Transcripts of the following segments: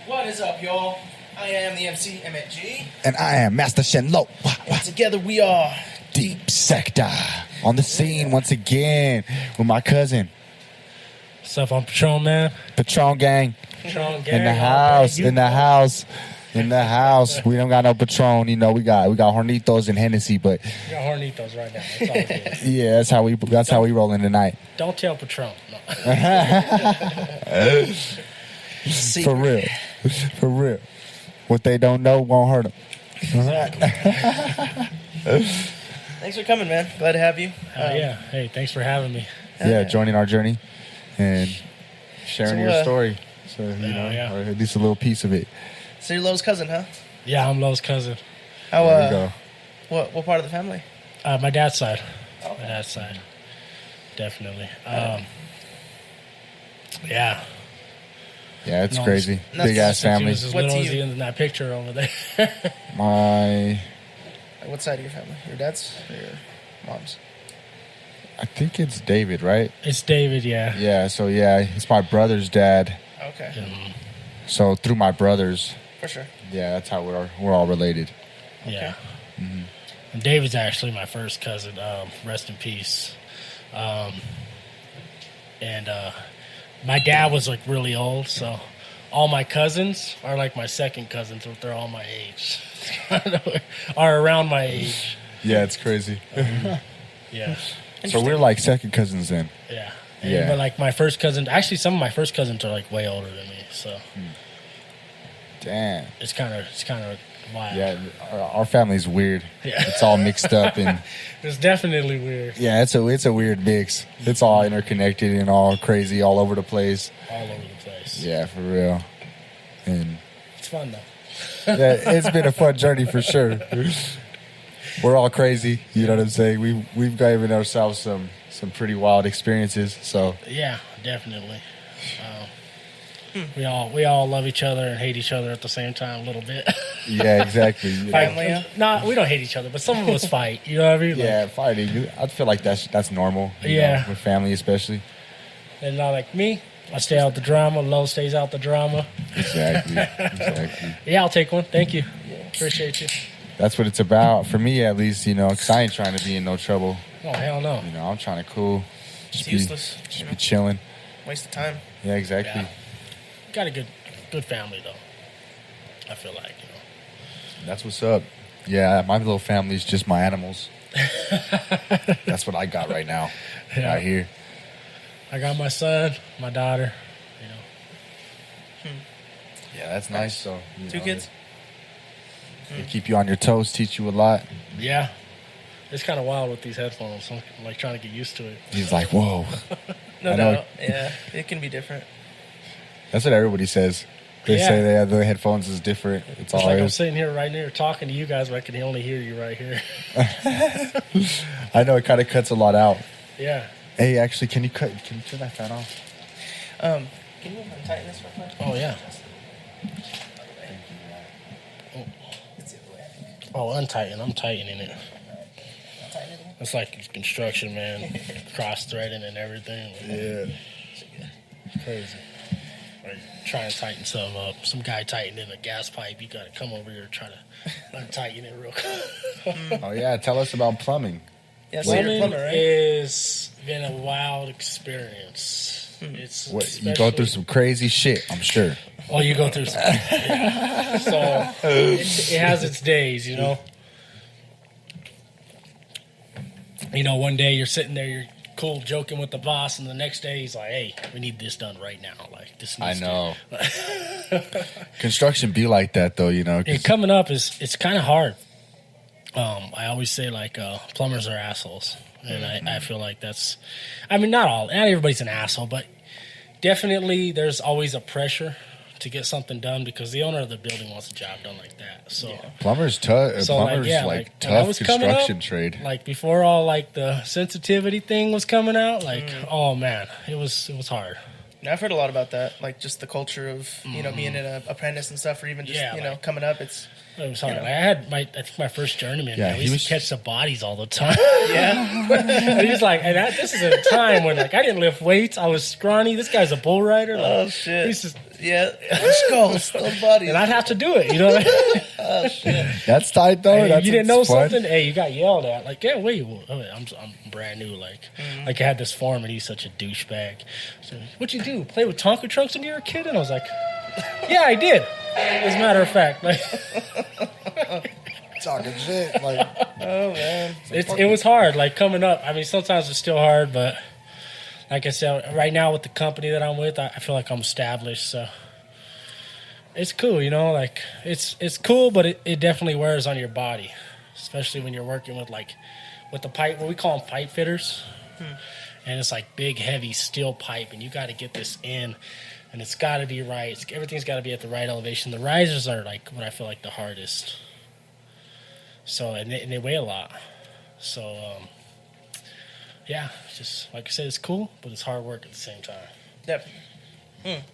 What is up, y'all? I am the MC Emmett G. And I am Master Shenlo. And together we are Deep Sector. On the scene once again with my cousin. What's up? I'm Patron, man. Patron gang. Patron gang. In the house. In the house. In the house. We don't got no Patron. You know, we got Hornitos and Hennessy, but We got Hornitos right now. That's all it is. yeah, that's how we rolling tonight. Don't tell Patron. No. For real. For real. What they don't know won't hurt them. Exactly. Thanks for coming, man. Glad to have you. Yeah. Hey, thanks for having me. Yeah, joining our journey and sharing So, your story. So, you know, yeah. or at least a little piece of it. So you're Lo's cousin, huh? Yeah, I'm Lo's cousin. How, There we go. What part of the family? My dad's side. Okay. My dad's side. Definitely. Yeah. Yeah, it's No, crazy. that's- Big ass He family. was as What's little as you? he is in that picture over there. My, What side of your family? Your dad's or your mom's? I think it's David, right? It's David, yeah. Yeah, so yeah, it's my brother's dad. Okay. So through my brothers, For sure. yeah, that's how we're all related. Yeah. And David's actually my first cousin. Rest in peace. And my dad was like really old, so all my cousins are like my second cousins, but they're all my age, are around my age. Yeah, it's crazy. Yeah, So we're like second cousins then. yeah. Yeah. But like my first cousin, actually, some of my first cousins are like way older than me, so Damn. it's kind of wild. Yeah, our family's weird. Yeah. It's all mixed up and It's definitely weird. yeah, it's a weird mix. It's all interconnected and all crazy all over the place. All over the place. Yeah, for real. And It's fun though. yeah, it's been a fun journey for sure. We're all crazy, you know what I'm saying? We've given ourselves some pretty wild experiences. So Yeah, definitely. We all love each other and hate each other at the same time a little bit. yeah, exactly. You know. Family, yeah? No, we don't hate each other, but some of us fight. You know what I mean? Like, Yeah, fighting. I feel like that's normal. you Yeah. know, with family especially. and not like me. I stay out the drama. Lo stays out the drama. Exactly. Yeah, I'll take one. Thank you. Appreciate you. That's what it's about for me, at least. You know, because I ain't trying to be in no trouble. Oh hell no. You know, I'm trying to cool. It's Just useless. Just you be know? chilling. Waste of time. Yeah, exactly. Yeah. Got a good family though. I feel like That's what's up. Yeah, my little family's just my animals. That's what I got right now. Yeah. Right here. I got my son, my daughter. You know. Yeah, that's nice. So Two kids? They keep you on your toes, teach you a lot. Yeah. It's kind of wild with these headphones. I'm like trying to get used to it. He's like, whoa. No I know. doubt. Yeah, it can be different. That's what everybody says. They Yeah. say they have the headphones is different. It's It's all like it I'm is. sitting here right near talking to you guys, but I can only hear you right here. I know it kind of cuts a lot out. Yeah. Hey, actually, can you turn that fan off? Can you tighten this real quick? Oh yeah. It's the other way, I think. Oh, untighten. I'm tightening it. Tighten it again? It's like construction, man. Cross-threading and everything. Yeah. It's crazy. Like trying to tighten some up. Some guy tightening a gas pipe. You got to come over here and try to untighten it real quick. Oh, yeah. Tell us about plumbing. Yeah, so you're a Plumbing plumber, right? is been a wild experience. It's What, you go through some crazy shit, I'm sure. Oh, you go through some. Yeah. So it has its days, you know. You know, one day you're sitting there, you're cool, joking with the boss, and the next day he's like, "Hey, we need this done right now." Like this. I Needs know. To. Construction be like that, though, you know. 'cause- And coming up it's kind of hard. I always say like plumbers are assholes, and I feel like that's. I mean, not everybody's an asshole, but definitely there's always a pressure to get something done because the owner of the building wants a job done like that. So. Yeah. Plumbers, So, plumbers when I tough was coming construction up, trade. Like before all like the sensitivity thing was coming out, like oh man, it was hard. And I've heard a lot about that, like just the culture of being an apprentice and stuff, or even just coming up. It was hard. Like, I had I think my first journeyman. Yeah, we used to catch the bodies all the time. Yeah, and he's like, this is a time when like I didn't lift weights. I was scrawny. This guy's a bull rider. Like, oh shit. He's just, let's go, still bodies. And I'd have to do it. Oh shit. That's tight though. Hey, you didn't know fun. something? Hey, you got yelled at. Like, yeah, wait, I'm brand new. Like, like I had this foreman. He's such a douchebag. So, what'd you do? Play with Tonka trucks when you were a kid? And I was like, yeah, I did. As a matter of fact, like, Talking shit. Like, oh man, it was hard. Like coming up. I mean, sometimes it's still hard, but like I said, right now with the company that I'm with, I feel like I'm established. So it's cool, Like it's cool, but it definitely wears on your body, especially when you're working with the pipe. What we call them pipe fitters, and it's like big, heavy steel pipe, and you got to get this in. And it's got to be right. Everything's got to be at the right elevation. The risers are like what I feel like the hardest. So and they weigh a lot. So yeah, just like I said, it's cool, but it's hard work at the same time. Definitely.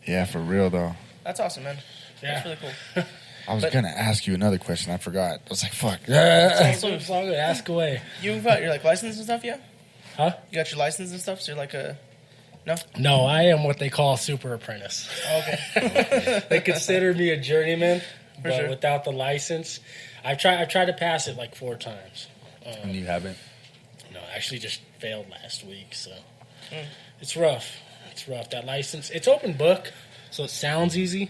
yeah, for real though. That's awesome, man. Yeah. That's really cool. I was gonna ask you another question. I forgot. I was like, "Fuck." It's all good. Ask away. You've got your like license and stuff, yeah? Huh? You got your license and stuff, so you're like a no? No, I am what they call a super apprentice. Okay. They consider me a journeyman, but sure. without the license. I've tried to pass it like 4 times. And you haven't? No, I actually just failed last week, so it's rough. It's rough. That license, it's open book, so it sounds easy,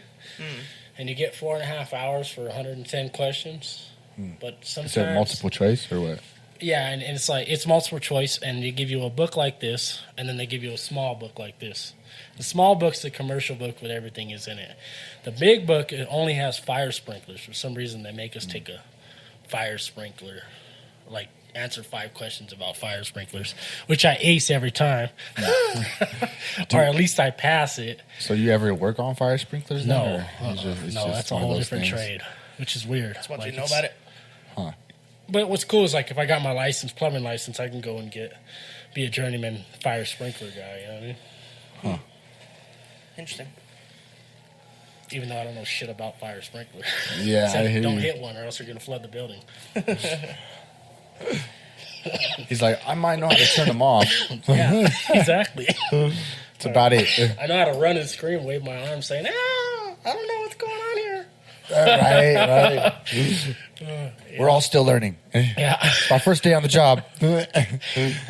and you get 4.5 hours for 110 questions. But sometimes Is that multiple choice or what? Yeah, and it's like it's multiple choice, and they give you a book like this, and then they give you a small book like this. The small book's the commercial book with everything is in it. The big book, it only has fire sprinklers. For some reason, they make us take a fire sprinkler, like answer 5 questions about fire sprinklers, which I ace every time, or at least I pass it. So you ever work on fire sprinklers? No, Then, or it's no, just that's a one of whole those different things? trade, which is weird. That's what Like, you know about it. Huh. But what's cool is like if I got my license, plumbing license, I can go and be a journeyman fire sprinkler guy. You know what I mean? Huh. Interesting. Even though I don't know shit about fire sprinklers. Yeah, Except I hear don't you. hit one or else you're gonna flood the building. He's like, I might know how to turn them off. Yeah, exactly. That's about it. I know how to run and scream, wave my arms, saying, "Ah, I don't know what's going on here." Right. We're all still learning. Yeah. My first day on the job. Well,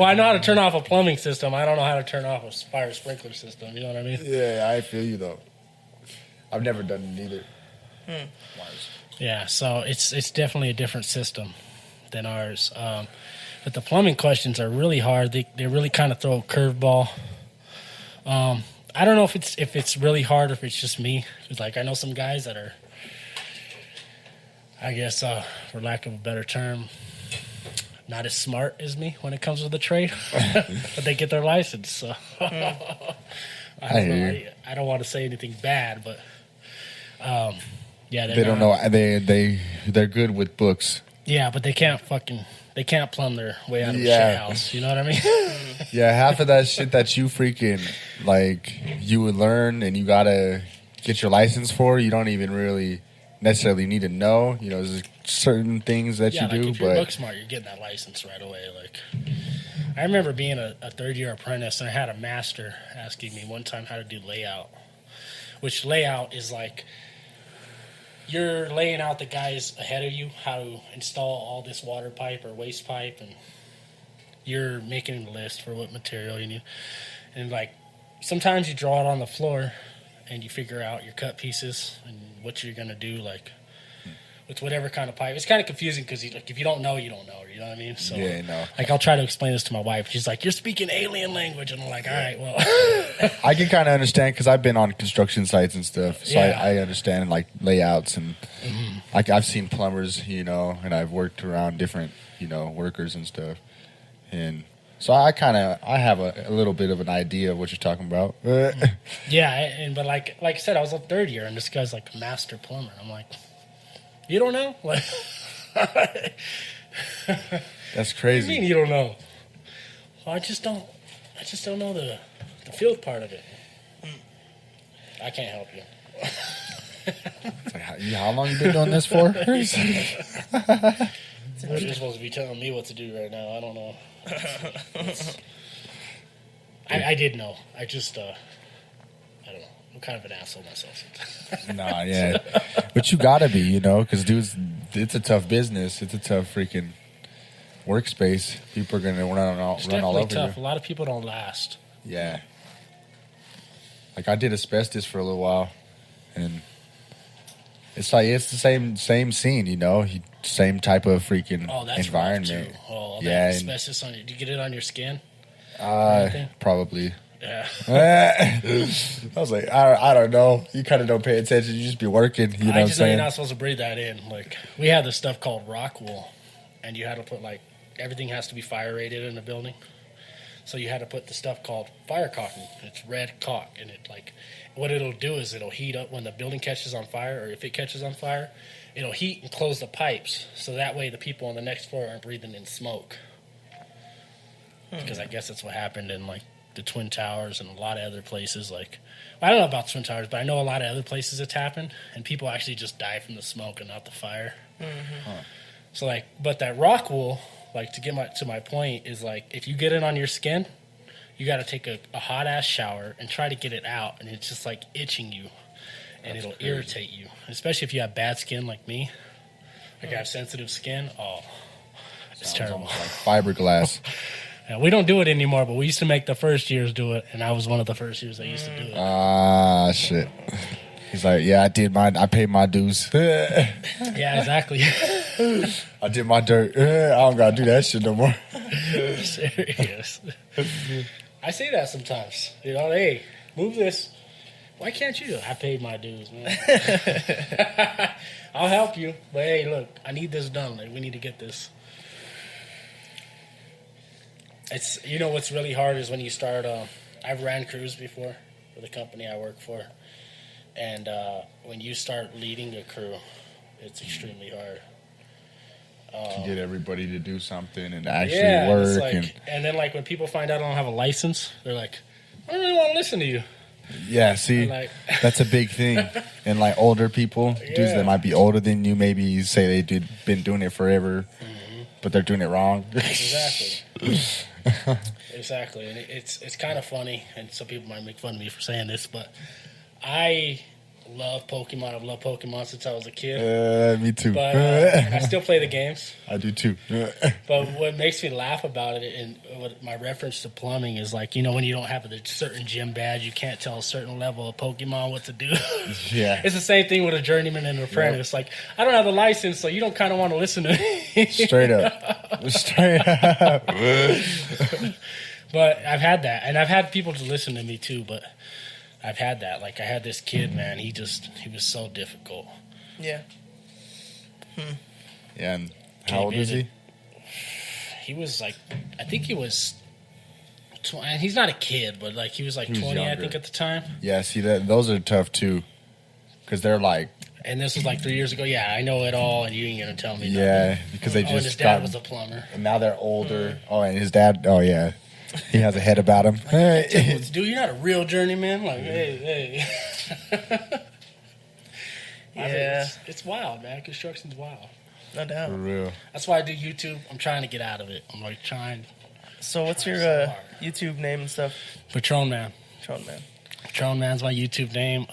I know how to turn off a plumbing system. I don't know how to turn off a fire sprinkler system. You know what I mean? Yeah, I feel you though. I've never done it either. Yeah. So it's definitely a different system than ours. But the plumbing questions are really hard. They really kind of throw a curveball. I don't know if it's really hard or if it's just me. It's like I know some guys that are, I guess, for lack of a better term, not as smart as me when it comes to the trade, but they get their license. So I don't want to say anything bad, but yeah, They don't know. They're good with books. Yeah, but they can't plumb their way out of a Yeah. shit house. You know what I mean? Yeah, half of that shit that you freaking like you would learn and you gotta get your license for, you don't even really necessarily need to know. You know, there's certain things that Yeah, you do, if you're but book smart, you're getting that license right away. Like, I remember being a third-year apprentice, and I had a master asking me one time how to do layout, which layout is like you're laying out the guys ahead of you how to install all this water pipe or waste pipe, and you're making a list for what material you need. And, like, sometimes you draw it on the floor, and you figure out your cut pieces and what you're going to do, like, with whatever kind of pipe. It's kind of confusing because like, if you don't know, you don't know. You know what I mean? So, yeah, no. like, I'll try to explain this to my wife. She's like, "You're speaking alien language." And I'm like, all right, well. I can kind of understand because I've been on construction sites and stuff, so Yeah. I understand like layouts and like I've seen plumbers, you know, and I've worked around different, you know, workers and stuff, and so I have a little bit of an idea of what you're talking about. Yeah, but like I said, I was a third year, and this guy's like a master plumber. I'm like, you don't know? Like, That's what crazy. do you mean you don't know? Well, I just don't know the field part of it. I can't help you. It's like, how long you been doing this for? You're supposed to be telling me what to do right now. I don't know. I did know. I just, I don't know. I'm kind of an asshole myself sometimes. Nah, yeah. But you gotta be, you know, because, dude, it's a tough business. It's a tough freaking workspace. People are going to run all over tough. you. A lot of people don't last. Yeah. Like, I did asbestos for a little while, and it's the same scene, you know, same type of freaking environment. Rough too. Oh, yeah, asbestos on you. Do you get it on your skin? Probably. Yeah. I was like, I don't know. You kind of don't pay attention. You just be working. You know what I'm know saying? you're not supposed to breathe that in. Like, we had this stuff called rock wool, and you had to put, like, everything has to be fire rated in the building. So you had to put the stuff called fire cotton. It's red caulk, and it, like, what it'll do is it'll heat up when the building catches on fire, or if it catches on fire, it'll heat and close the pipes, so that way the people on the next floor aren't breathing in smoke. Because I guess that's what happened in, like, the Twin Towers and a lot of other places. Like, well, I don't know about Twin Towers, but I know a lot of other places it's happened, and people actually just die from the smoke and not the fire. So, like, but that rock wool, like, to my point, is like, if you get it on your skin, you got to take a hot ass shower and try to get it out, and it's just like itching you, and it'll irritate you, especially if you have bad skin like me. Like, I have sensitive skin. Oh, it's terrible. Almost like fiberglass. Yeah, we don't do it anymore, but we used to make the first years do it, and I was one of the first years that used to do it. Ah, shit. He's like, yeah, I paid my dues. Yeah, exactly. I did my dirt. I don't gotta do that shit no more. Serious. I say that sometimes. You know, hey, move this. Why can't you do it? I paid my dues, man. I'll help you, but hey, look, I need this done. Like, we need to get this. It's, you know, what's really hard is when you start. I've ran crews before for the company I work for, and when you start leading a crew, it's extremely hard. To get everybody to do something and actually work. It's like, and then, like, when people find out I don't have a license, they're like, I don't really want to listen to you. Yeah, see, like, that's a big thing. And, like, older people, dudes that might be older than you, maybe you say been doing it forever, but they're doing it wrong. Exactly. Exactly. And it's kind of funny, and some people might make fun of me for saying this, but I love Pokemon. I've loved Pokemon since I was a kid. Me too. But I still play the games. I do too. But what makes me laugh about it, and what my reference to plumbing is, like, you know, when you don't have a certain gym badge, you can't tell a certain level of Pokemon what to do. Yeah. It's the same thing with a journeyman and an apprentice. Like, I don't have the license, so you don't kind of want to listen to me. Straight up. But I've had that, and I've had people to listen to me too, but I've had that. Like, I had this kid, man, he was so difficult. Yeah. Yeah, and how old is he? He was like, I think he was, and he's not a kid, but like he was like 20, younger. I think, at the time. Yeah, see, those are tough too, because they're like. And this was like 3 years ago. Yeah, I know it all, and you ain't gonna tell me. Yeah, nothing. because they just. And his dad was a plumber. And now they're older. Oh, and his dad. Oh yeah, he has a head about him. Like, dude, you're not a real journeyman. Like, hey. Yeah, it's wild, man. Construction's wild. No doubt. For real. That's why I do YouTube. I'm trying to get out of it. I'm like trying. So what's your YouTube name and stuff? Patron Man. Patron Man. Patron Man's my YouTube name.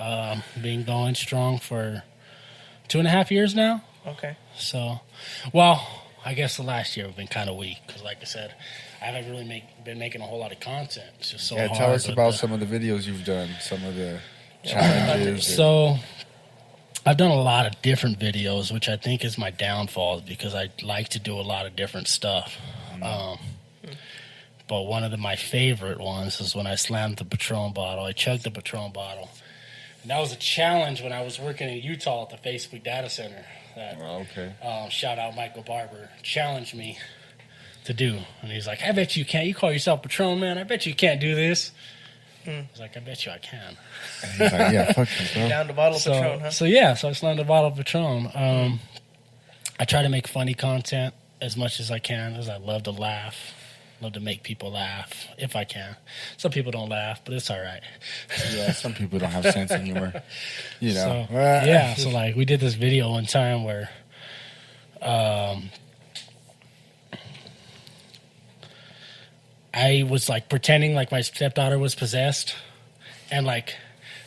Been going strong for 2.5 years now. Okay. So, well, I guess the last year have been kind of weak because, like I said, I haven't really been making a whole lot of content. It's just so hard. Tell us about some of the videos you've done, some of the challenges. So, I've done a lot of different videos, which I think is my downfall because I like to do a lot of different stuff. But one of my favorite ones is when I slammed the Patron bottle. I chugged the Patron bottle. And that was a challenge when I was working in Utah at the Facebook data center. Shout out Michael Barber. Challenged me to do. And he's like, I bet you can't. You call yourself Patron, man. I bet you can't do this. I was like, I bet you I can. And he's like, yeah, fuck you, bro. Down the bottle of Patron, huh? So I slammed the bottle of Patron. I try to make funny content as much as I can, as I love to laugh. Love to make people laugh if I can. Some people don't laugh, but it's all right. Yeah, some people don't have sense of humor. You know. So, yeah, so like we did this video one time where I was like pretending like my stepdaughter was possessed, and like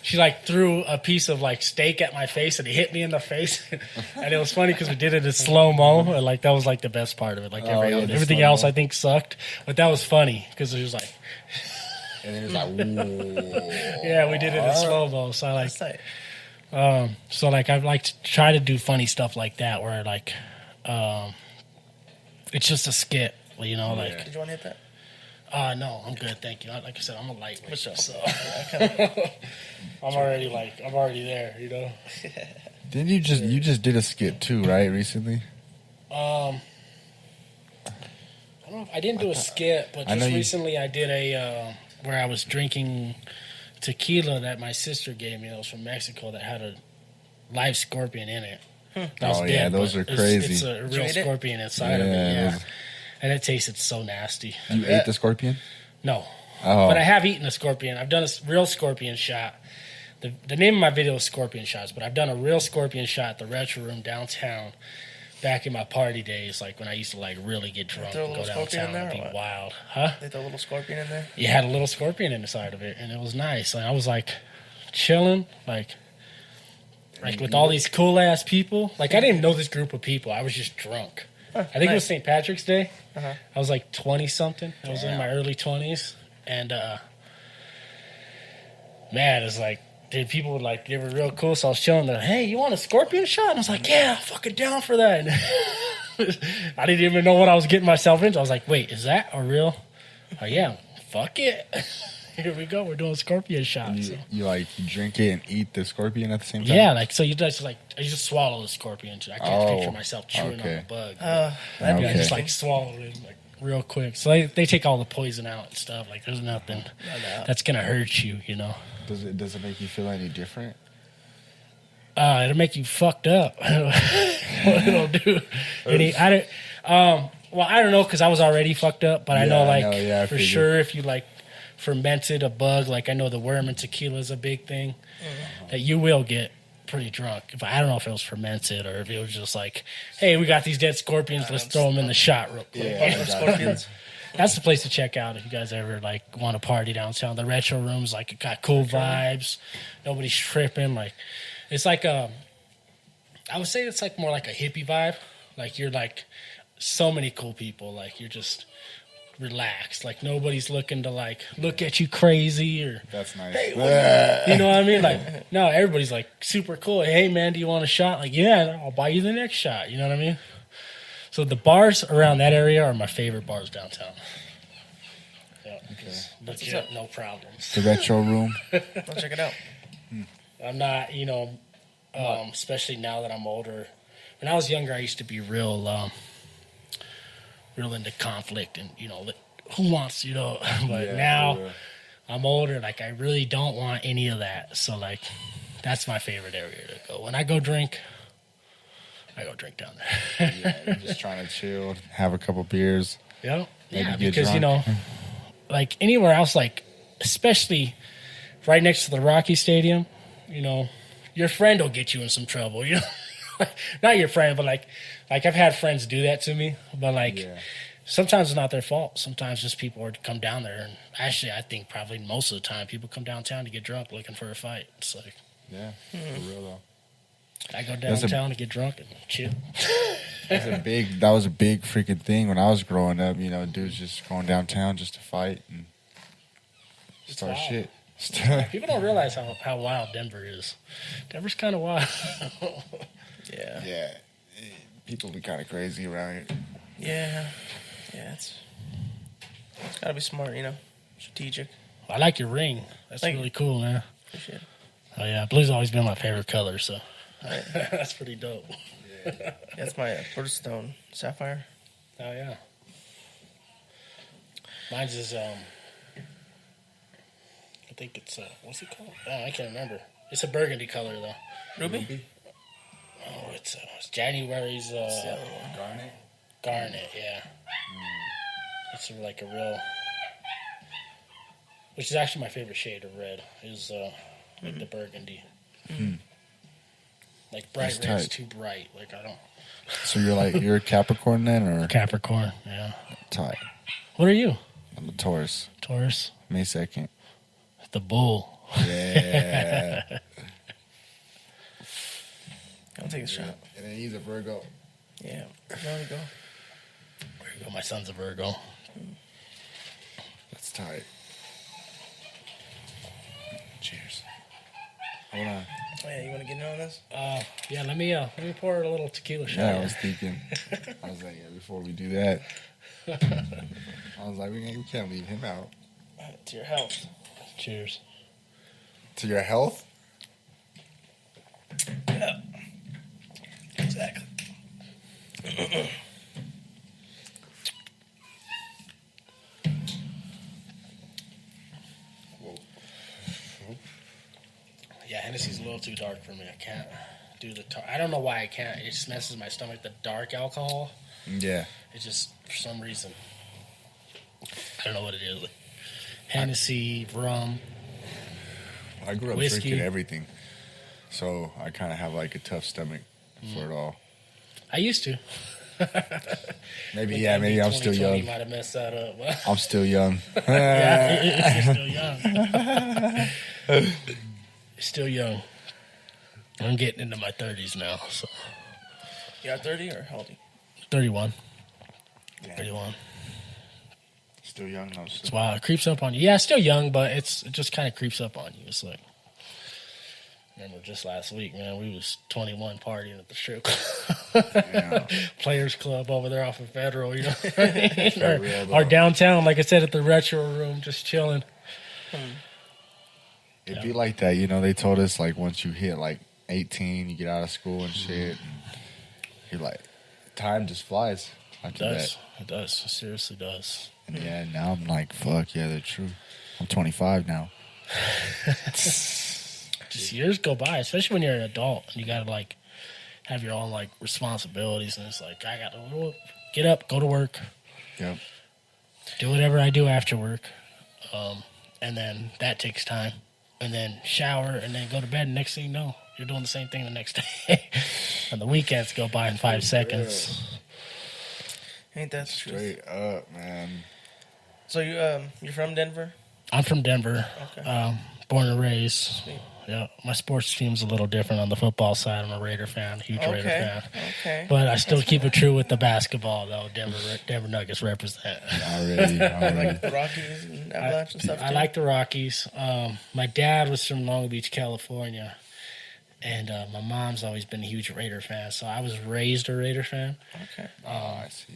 she like threw a piece of like steak at my face and it hit me in the face. And it was funny because we did it in slow-mo, and like that was like the best part of it. Like everything else I think sucked, but that was funny because it was like and it was like, whoa. yeah, we did it in slow-mo. So I like so like I like to try to do funny stuff like that where like it's just a skit, you know, like Did you want to hit that? no, I'm good, thank you. Like I said, I'm a lightweight, so I'm already there, you know. Didn't you just did a skit too, right, recently? I don't know if I didn't do a skit, but just recently I did a where I was drinking tequila that my sister gave me. It was from Mexico that had a live scorpion in it. Oh yeah, those are crazy. It's a real scorpion inside of it, yeah. And it tasted so nasty. You ate the scorpion? No. Oh. But I have eaten a scorpion. I've done a real scorpion shot. The name of my video is Scorpion Shots, but I've done a real scorpion shot at the Retro Room downtown back in my party days, like when I used to like really get drunk and go downtown and be wild. Huh? They throw a little scorpion in there? You had a little scorpion inside of it, and it was nice. Like, I was like chilling, like with all these cool-ass people. Like I didn't even know this group of people. I was just drunk. I think it was St. Patrick's Day. I was like 20-something. I was in my early 20s. And, man, it's like, dude, people would like, they were real cool. So I was chilling there. Hey, you want a scorpion shot? And I was like, yeah, I'm fucking down for that. And I didn't even know what I was getting myself into. I was like, wait, is that a real? Oh, yeah, fuck it. Here we go. We're doing scorpion shots. You like drink it and eat the scorpion at the same time? Yeah, like so you just like I just swallow the scorpion. I can't picture myself chewing on the bug. I just like swallow it like real quick. So they take all the poison out and stuff. Like there's nothing that's gonna hurt you, you know. Does it make you feel any different? It'll make you fucked up. What it'll do? Well, I don't know because I was already fucked up, but I know for sure if you like fermented a bug, like I know the worm in tequila is a big thing, that you will get pretty drunk. I don't know if it was fermented or if it was just like, hey, we got these dead scorpions, let's throw them in the shot real quick. Yeah, scorpions. That's the place to check out if you guys ever like want to party downtown. The Retro Room's like it got cool vibes. Nobody's tripping. Like it's like I would say it's like more like a hippie vibe. Like you're like so many cool people. Like you're just relaxed. Like nobody's looking to like look at you crazy or that's nice. Hey, you know what I mean? Like no, everybody's like super cool. Hey man, do you want a shot? Like yeah, I'll buy you the next shot. You know what I mean? So the bars around that area are my favorite bars downtown. Yeah, legit, no problems. The Retro Room. I'll check it out. I'm not, you know, especially now that I'm older. When I was younger, I used to be real into conflict and, you know, who wants, you know. But now I'm older, like I really don't want any of that. So, like, that's my favorite area to go. When I go drink down there. You're just trying to chill, have a couple beers. Yeah, because drunk. You know, like anywhere else, like especially right next to the Rocky Stadium, you know, your friend will get you in some trouble. You know, not your friend, but like I've had friends do that to me. But like sometimes it's not their fault. Sometimes just people come down there, and actually, I think probably most of the time people come downtown to get drunk, looking for a fight. It's like for real though. I go downtown to get drunk and chill. That was a big freaking thing when I was growing up. You know, dudes just going downtown just to fight and start shit. People don't realize how wild Denver is. Denver's kind of wild. Yeah. People be kind of crazy around here. Yeah, it's gotta be smart, you know, strategic. I like your ring. That's really cool, man. Appreciate it. Oh yeah, blue's always been my favorite color, so that's pretty dope. That's my birthstone sapphire. Oh yeah. Mine's is I think it's what's it called? Oh, I can't remember. It's a burgundy color though. Ruby? Oh, it's January's Garnet. Garnet, yeah. It's like a real, which is actually my favorite shade of red, is like the burgundy. Like bright red's too bright. Like I don't. So you're a Capricorn then, or Capricorn? Yeah. tight? What are you? I'm a Taurus. Taurus. May 2nd. The bull. Yeah. I'll take a shot. And then he's a Virgo. Yeah. There we go. Virgo. My son's a Virgo. That's tight. Cheers. Hold on. Oh, yeah, you want to get in on this? Yeah. Let me pour a little tequila shot. Yeah, I was thinking. I was like, before we do that, I was like, we can't leave him out. To your health. Cheers. To your health? Yeah. Exactly. Yeah, Hennessy's a little too dark for me. I can't do the. I don't know why I can't. It just messes my stomach. The dark alcohol. Yeah. It just for some reason. I don't know what it is. Hennessy, rum. I grew up Whiskey. drinking everything, so I kind of have like a tough stomach for it all. I used to. Maybe I'm still young. Might have messed that up. I'm still young. Yeah, you're still young. Still young. I'm getting into my 30s now, so. You got 30 or how old are you? 31. Yeah. 31. Still young. No, It's wild. It creeps up on you. Yeah, still young, but it just kind of creeps up on you. It's like, remember just last week, man, we was 21 partying at the strip club. Yeah. Players Club over there off of Federal, you know. For real, though. or downtown, like I said, at the Retro Room, just chilling. It'd be like that, you know. They told us like once you hit like 18, you get out of school and shit. And you're like, time just flies. It does. It does. It seriously does. And yeah, now I'm like, fuck yeah, they're true. I'm 25 now. Just years go by, especially when you're an adult and you gotta like have your own like responsibilities, and it's like I gotta get up, go to work, Yep. do whatever I do after work, and then that takes time, and then shower, and then go to bed. And next thing you know, you're doing the same thing the next day, and the weekends go by in 5 seconds. Ain't that true? Straight up, man. So you're from Denver? I'm from Denver, Okay. born and raised. Sweet. Yeah, my sports team's a little different on the football side. I'm a Raider fan, huge Raider fan. Okay. But I still keep it true with the basketball, though. Denver Nuggets represent. Already. The Rockies and Avalanche and stuff. I too? like the Rockies. My dad was from Long Beach, California, and my mom's always been a huge Raider fan. So I was raised a Raider fan. Okay. I see.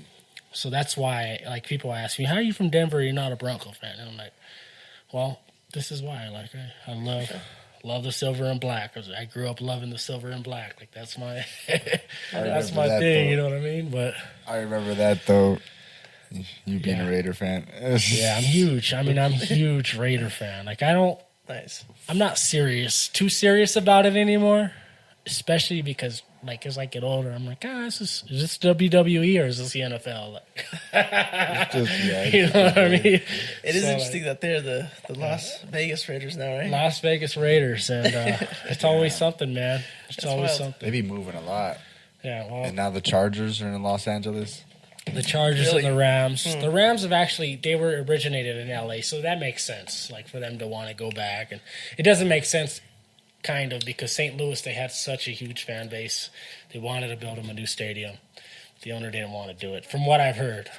So that's why, like, people ask me, "How are you from Denver? You're not a Bronco fan?" And I'm like, "Well, this is why. Like, I love the silver and black. I grew up loving the silver and black. Like that's my that's my that, thing. though. You know what I mean?" But I remember that though. You being a Raider fan. yeah, I'm huge. I mean, I'm a huge Raider fan. Like Nice. I'm not too serious about it anymore. Especially because, like, as I get older, I'm like, is this WWE or is this the NFL? Like, you know what I mean? It is So, interesting that they're the Las Vegas Raiders now, right? Las Vegas Raiders, and it's always something, man. It's always wild. something. They be moving a lot. Yeah, well, And now the Chargers are in Los Angeles. the Chargers Really? and the Rams. The Rams they were originated in LA, so that makes sense. Like for them to want to go back, and it doesn't make sense, kind of, because St. Louis, they had such a huge fan base. They wanted to build them a new stadium. The owner didn't want to do it, from what I've heard.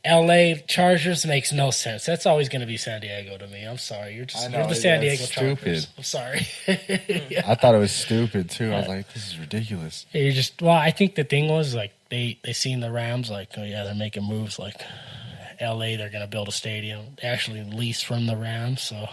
LA Chargers makes no sense. That's always going to be San Diego to me. I'm sorry. You're the San Diego Chargers. I'm sorry. Yeah. I thought it was stupid too. I was like, this is ridiculous. I think the thing was, like, they seen the Rams, like, oh yeah, they're making moves, like LA, they're going to build a stadium. They actually leased from the Rams, so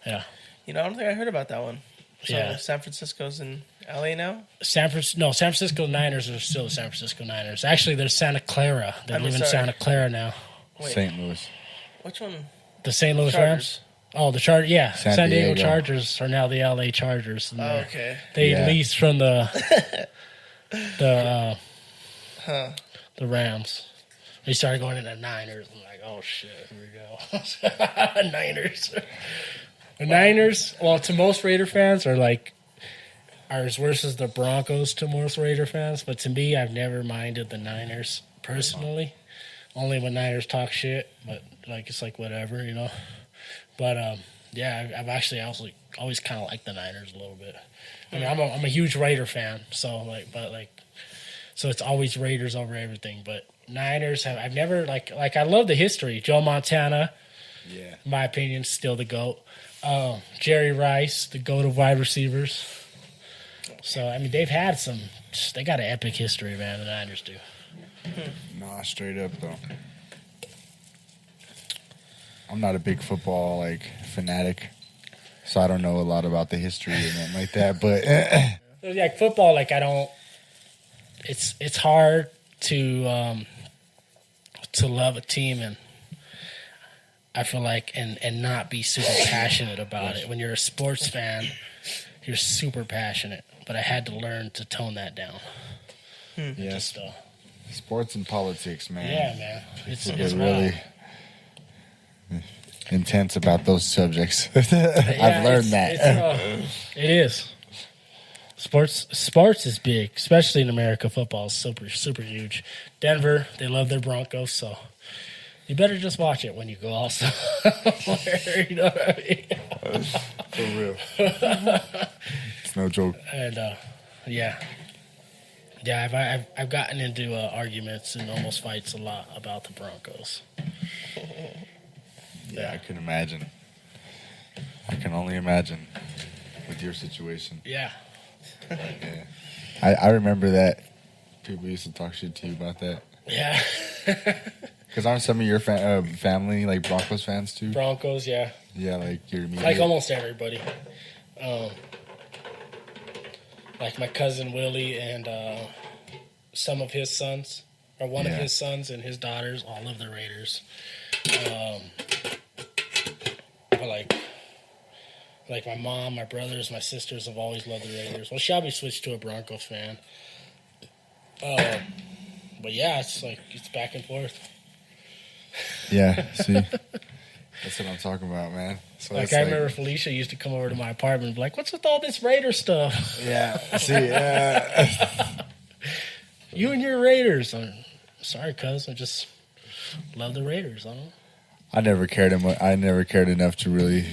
yeah. You know, I don't think I heard about that one. So Yeah. San Francisco's in LA now? San Francisco Niners are still the San Francisco Niners. Actually, they're Santa Clara. They live in Santa Clara now. Wait. St. Louis. Which one? The St. Louis Chargers. Rams? Oh, the Chargers, yeah. San San Diego Diego. Chargers are now the LA Chargers. And Oh, okay. They Yeah. leased from the Rams. They started going into Niners. I'm like, oh shit, here we go. Niners. The Niners, well, to most Raider fans are as worse as the Broncos to most Raider fans. But to me, I've never minded the Niners personally. Only when Niners talk shit, but it's like whatever, you know. But yeah, I've actually always kind of liked the Niners a little bit. I mean, I'm a huge Raider fan, so so it's always Raiders over everything. But Niners I've never I love the history. Joe Montana, Yeah. in my opinion, still the GOAT. Jerry Rice, the GOAT of wide receivers. So I mean, they got an epic history, man. The Niners do. Nah, straight up though. I'm not a big football fanatic, so I don't know a lot about the history and nothing like that. But Like football, I don't. It's hard to love a team and I feel and not be super passionate about it. When you're a sports fan, you're super passionate. But I had to learn to tone that down. Yes, sports and politics, man. Yeah, man. It's really intense about those subjects. I've learned that. It is. Sports is big, especially in America. Football is super, super huge. Denver, they love their Broncos, so you better just watch it when you go also. You know what I mean? For real. It's no joke. And yeah, I've gotten into arguments and almost fights a lot about the Broncos. Yeah, I can imagine. I can only imagine with your situation. Yeah. Yeah. I remember that people used to talk shit to you about that. Yeah. Because aren't some of your family Broncos fans too? Broncos, yeah. Yeah, your immediate... almost everybody. My cousin Willie and some of his sons, or one of his sons and his daughters, all love the Raiders. But my mom, my brothers, my sisters have always loved the Raiders. Well, Shelby switched to a Broncos fan. But yeah, it's back and forth. Yeah, see? That's what I'm talking about, man. So I remember Felicia used to come over to my apartment and be like, what's with all this Raider stuff? Yeah, see, yeah. You and your Raiders. I'm sorry, cuz. I just love the Raiders. I don't know. I never cared enough to really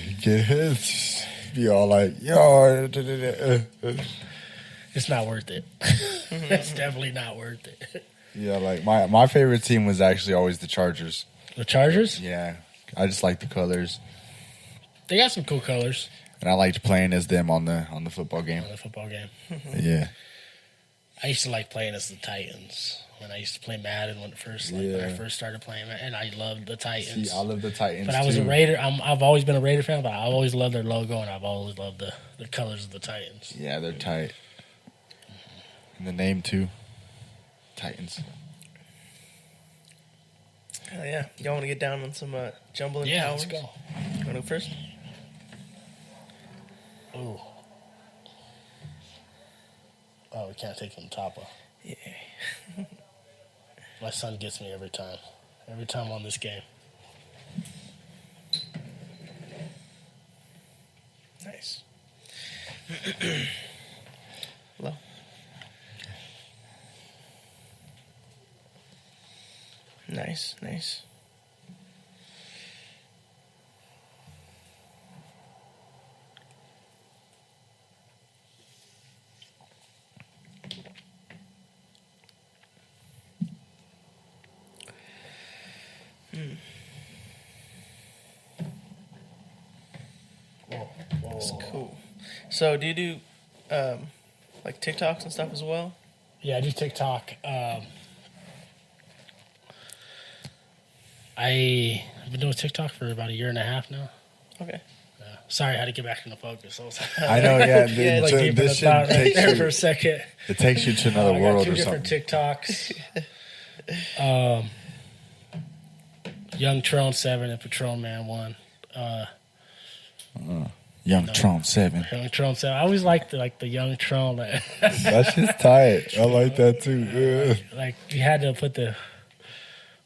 be all yo. It's not worth it. It's definitely not worth it. Yeah, my favorite team was actually always the Chargers. The Chargers? Yeah, I just like the colors. They got some cool colors. And I liked playing as them on the football game. On the football game. Yeah. I used to like playing as the Titans. When I used to play Madden when I first started playing, and I loved the Titans. See, I love the Titans. But I was a Raider. I've always been a Raider fan, but I always loved their logo, and I've always loved the colors of the Titans. Yeah, they're tight. And the name too, Titans. Hell yeah! Y'all want to get down on some jumbling Yeah, towers? let's go. Want to go first? Ooh. Oh, we can't take them top off. Yeah. My son gets me every time. Every time on this game. Nice. Hello. Nice. That's cool. So, do you do TikToks and stuff as well? Yeah, I do TikTok. I've been doing TikTok for about a year and a half now. Okay. Sorry, I had to get back into focus. I know, yeah. Deep in the thought right there for a second. It takes you to another world or something. I got 2 different TikToks. Young Tron 7 and Patron Man 1. Young Tron 7. Young Tron 7. I always liked the Young Tron. That's just tight. I like that too. You had to put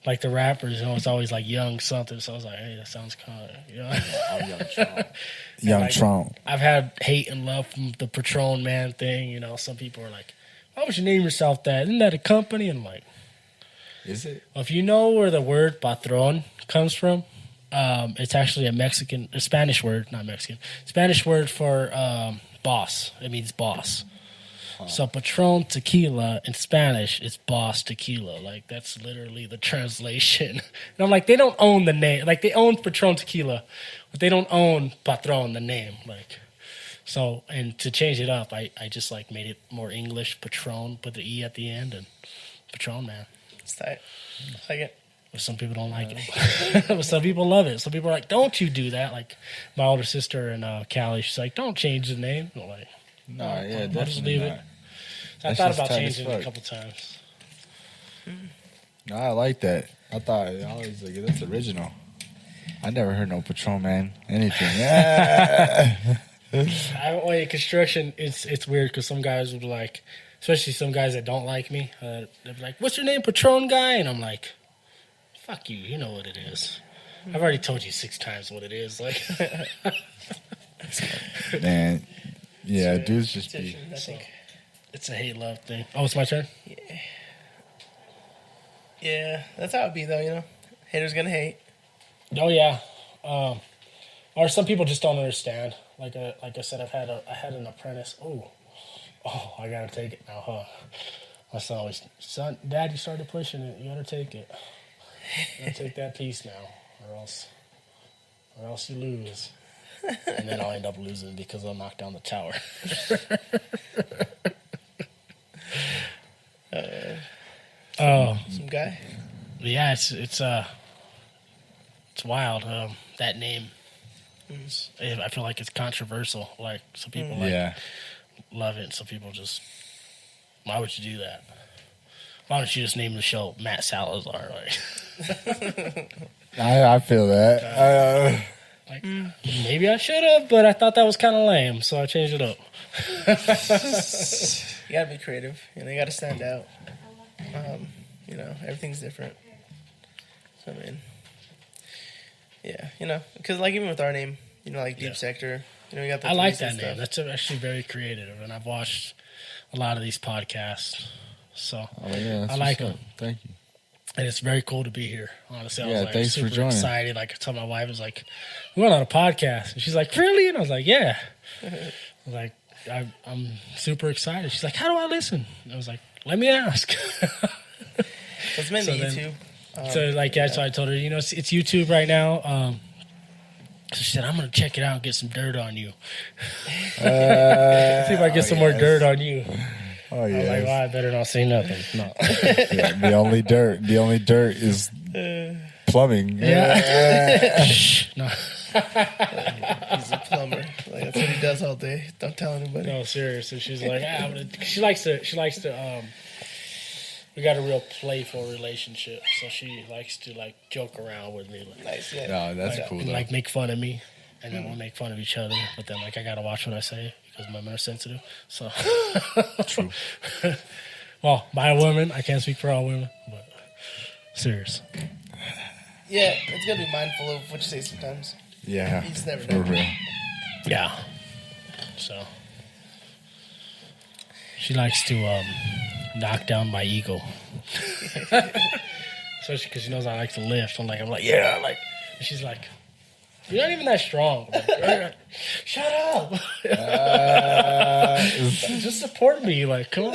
like the rappers, it's always like young something. So I was like, hey, that sounds kind of, I'm Young Trump. Young Trump. I've had hate and love from the Patron man thing. Some people are like, why would you name yourself that? Isn't that a company? And I'm like, is it? Well, if you know where the word Patron comes from, it's actually a Spanish word, not Mexican, Spanish word for boss. It means boss. Huh. So Patron tequila in Spanish is boss tequila. Like, that's literally the translation. And I'm like, they don't own the name. Like, they own Patron tequila, but they don't own Patron, the name. Like, so, and to change it up, I just like made it more English, Patron, put the E at the end, and Patron, man. It's tight. I like it. But some people don't like it. But some people love it. Some people are like, don't you do that. Like, my older sister in Cali, she's like, don't change the name. I'm like, no, yeah, I'll just leave it. So I thought about changing it a couple times. No, I like that. I thought, I always like, that's original. I never heard no Patron, man. Anything. Yeah. Construction, it's weird because some guys would be like, especially some guys that don't like me, they'd be like, what's your name, Patron guy? And I'm like, fuck you, you know what it is. I've already told you 6 times what it is. Like, man, yeah, So, dudes just be. I think. It's a hate-love thing. Oh, it's my turn? Yeah, that's how it be though. Haters gonna hate. Oh, yeah. Or some people just don't understand. Like I said, I had an apprentice. Oh, I gotta take it now, huh? My son always, Dad, you started pushing it. You gotta take it. You gotta take that piece now, or else you lose. And then I'll end up losing because I'll knock down the tower. Some guy. Yeah, it's wild. That name. I feel like it's controversial. Like, some people love it. Some people just, why would you do that? Why don't you just name the show Matt Salazar? Like, I feel that. Maybe I should have, but I thought that was kind of lame, so I changed it up. You gotta be creative. You gotta stand out. Everything's different. So, I mean, yeah, because like even with our name, like Deep Sector, you got the. I like that and name. stuff. That's actually very creative, and I've watched a lot of these podcasts, so I like them. Thank you. And it's very cool to be here. Honestly, I was like thanks super for joining. excited. Like, I told my wife, I was like, "We went on a podcast," and she's like, "Really?" And I was like, "Yeah." I was like, "I'm super excited." She's like, "How do I listen?" And I was like, "Let me ask." It's mainly YouTube. So I told her, it's YouTube right now. So she said, I'm going to check it out and get some dirt on you. See if I get some more dirt on you. Oh, yeah. I was like, well, I better not say nothing. No. The only dirt is plumbing. Yeah. No. He's a plumber. Like, that's what he does all day. Don't tell anybody. No, seriously. She's like, she likes to, we got a real playful relationship, so she likes to like joke around with me. Like, Nice, yeah. No, that's cool. and Though. like make fun of me, and then we'll make fun of each other. But then like I gotta watch what I say because women are sensitive. So True. Well, by a woman, I can't speak for all women, but serious. Yeah, it's gotta be mindful of what you say sometimes. Yeah. You just never For know. real. Yeah. So she likes to knock down my ego. Especially because she knows I like to lift. I'm like, yeah, like. And she's like, you're not even that strong. Like, shut up. Just support me. Like, come on.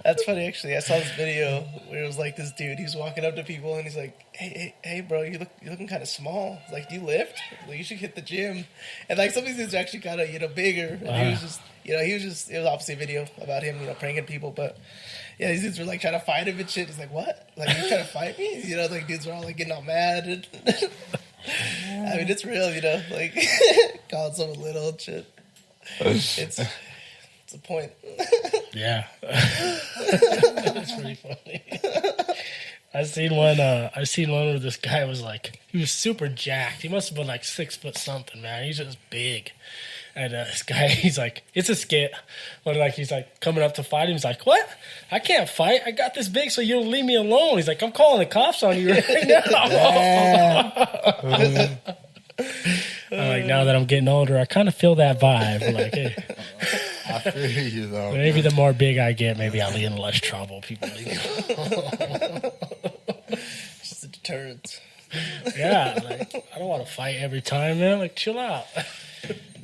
That's funny, actually. I saw this video where it was like this dude. He was walking up to people and he's like, "Hey, bro, you're looking kind of small. It's like, do you lift? Like, you should hit the gym." And like some of these dudes are actually kind of bigger. And he was just, it was obviously a video about him, pranking people, but. Yeah, these dudes were like trying to fight him and shit. It's like, what? Like, you trying to fight me? Like dudes were all like getting all mad. And I mean, it's real, like calling someone little and shit. It's a point. Yeah. That's pretty funny. I seen one where this guy was like, he was super jacked. He must have been like 6 foot something, man. He's just big. And this guy, he's like, it's a skit. But like, he's like coming up to fight him. He's like, what? I can't fight. I got this big, so you'll leave me alone. He's like, I'm calling the cops on you right now. I'm like, now that I'm getting older, I kind of feel that vibe. Like, hey, I feel you though. maybe the more big I get, maybe I'll be in less trouble. People leave. Just a deterrent. Yeah, like, I don't want to fight every time, man. Like, chill out.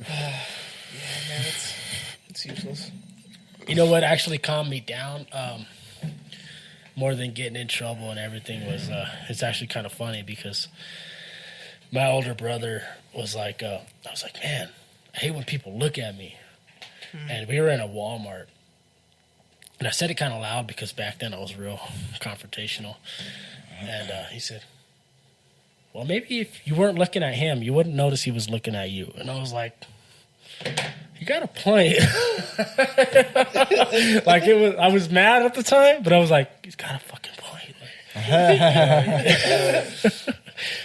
Yeah, man, it's useless. You know what actually calmed me down more than getting in trouble and everything was it's actually kind of funny because my older brother was like, I was like, man, I hate when people look at me. And we were in a Walmart. And I said it kind of loud because back then I was real confrontational. And he said, well, maybe if you weren't looking at him, you wouldn't notice he was looking at you. And I was like, you got a point. Like, I was mad at the time, but I was like, he's got a fucking point.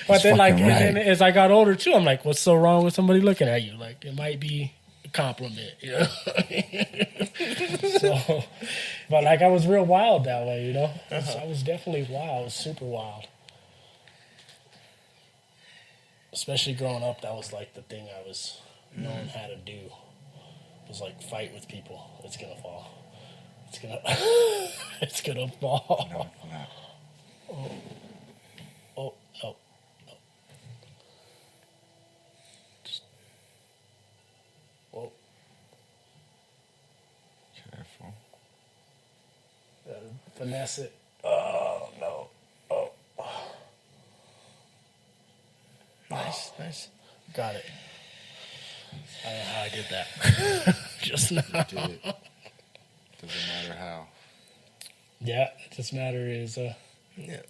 But then, like, and as I got older too, I'm like, what's so wrong with somebody looking at you? Like, it might be a compliment, you know? So, but like, I was real wild that way, you know? I was definitely wild. I was super wild. Especially growing up, that was like the thing I was knowing how to do. It was like fight with people. It's gonna fall. It's gonna it's gonna fall. No. Oh, no. Whoa. Careful. Finesse it. Oh, no. Oh. Nice. Got it. I don't know how I did that. Just now. You did it. Doesn't matter how. Yeah, it just matter is Yeah.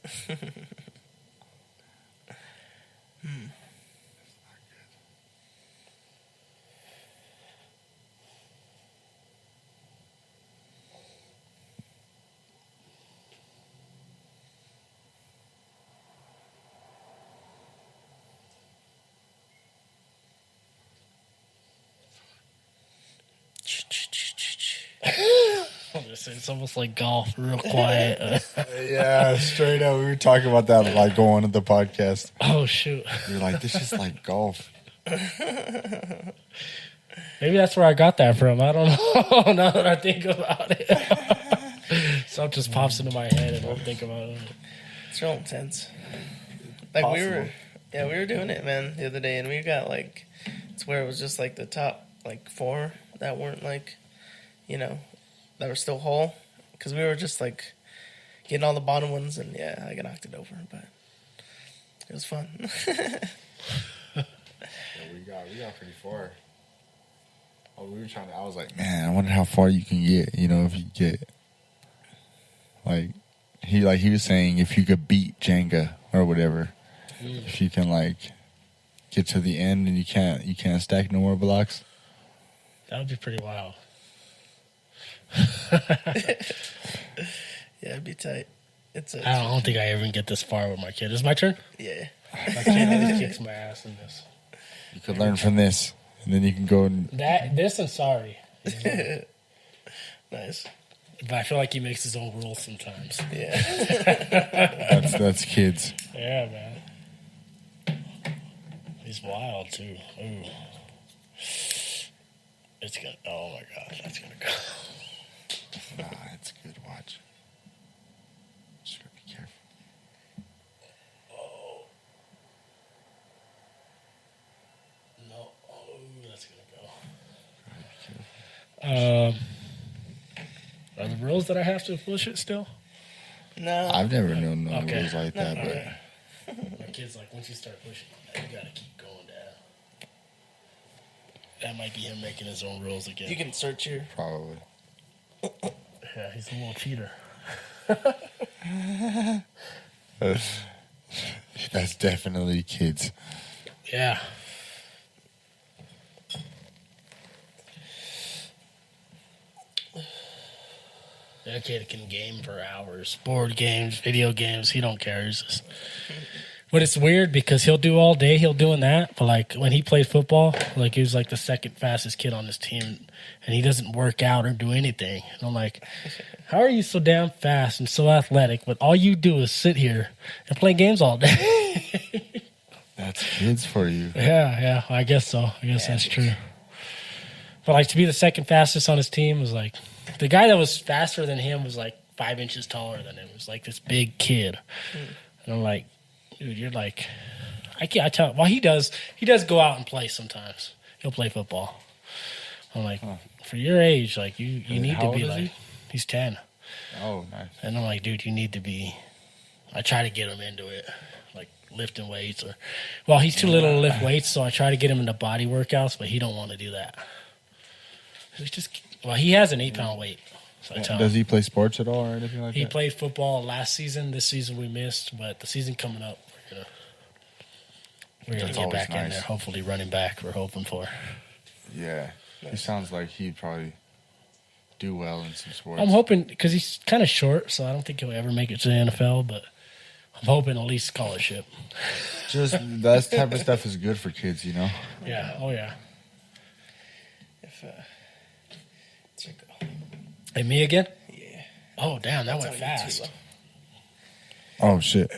it's almost like golf, real quiet. Yeah, straight up. We were talking about that like going to the podcast. Oh shoot. You're like, this is like golf. Maybe that's where I got that from. I don't know. Now that I think about it. Something just pops into my head and I don't think about it. It's real intense. Like Possible. we were doing it, man, the other day, and we got like, it's where it was just like the top like 4 that weren't like, you know, that were still whole, because we were just like getting all the bottom ones, and yeah, I got knocked it over, but it was fun. Yeah, we got pretty far. Oh, we were trying to. I was like, man, I wonder how far you can get. You know, if you get like he was saying, if you could beat Jenga or whatever, if you can like get to the end and you can't stack no more blocks. That would be pretty wild. Yeah, it'd be tight. I don't think I even get this far with my kid. Is it my turn? Yeah. My kid always kicks my ass in this. You could learn from this, and then you can go and. This and sorry. Nice. But I feel like he makes his own rules sometimes. Yeah. That's kids. Yeah, man. He's wild too. Ooh. It's gonna. Oh my gosh, that's gonna go. Nah, it's good. Watch. Just gotta be careful. Oh. No. Oh, that's gonna go. Are the rules that I have to push it still? No. I've never known no Okay. rules like that, but My kid's like, once you start pushing, you gotta keep going down. That might be him making his own rules again. You can search your. probably. Yeah, he's a little cheater. That's definitely kids. Yeah. That kid can game for hours. Board games, video games. He don't care. He's just But it's weird because he'll do all day, he'll doing that. But like when he played football, like he was like the second fastest kid on his team, and he doesn't work out or do anything. And I'm like, how are you so damn fast and so athletic, but all you do is sit here and play games all day? That's kids for you. Yeah, I guess so. I guess that's true. But like to be the second fastest on his team was like the guy that was faster than him was like 5 inches taller than him. It was like this big kid, and I'm like, dude, you're like, I can't. I tell. Well, he does go out and play sometimes. He'll play football. I'm like, for your age, like you need How to be old is like, he? he's 10, Oh, nice. and I'm like, dude, you need to be. I try to get him into it, like lifting weights or, well, he's too little to lift weights, so I try to get him into body workouts, but he don't want to do that. He's just, well, he has an 8-pound weight. So I tell him. Does he play sports at all or anything like He that? played football last season. This season we missed, but the season coming up, we're gonna That's get always back in nice. there. Hopefully, running back. We're hoping for. Yeah. He sounds like he'd probably do well in some sports. I'm hoping because he's kind of short, so I don't think he'll ever make it to the NFL. But I'm hoping at least scholarship. Just that type of stuff is good for kids, you know? Yeah. Oh yeah. If let's go. Hey, me again? Yeah. Oh damn, that That's went on YouTube, fast. though. Oh, shit.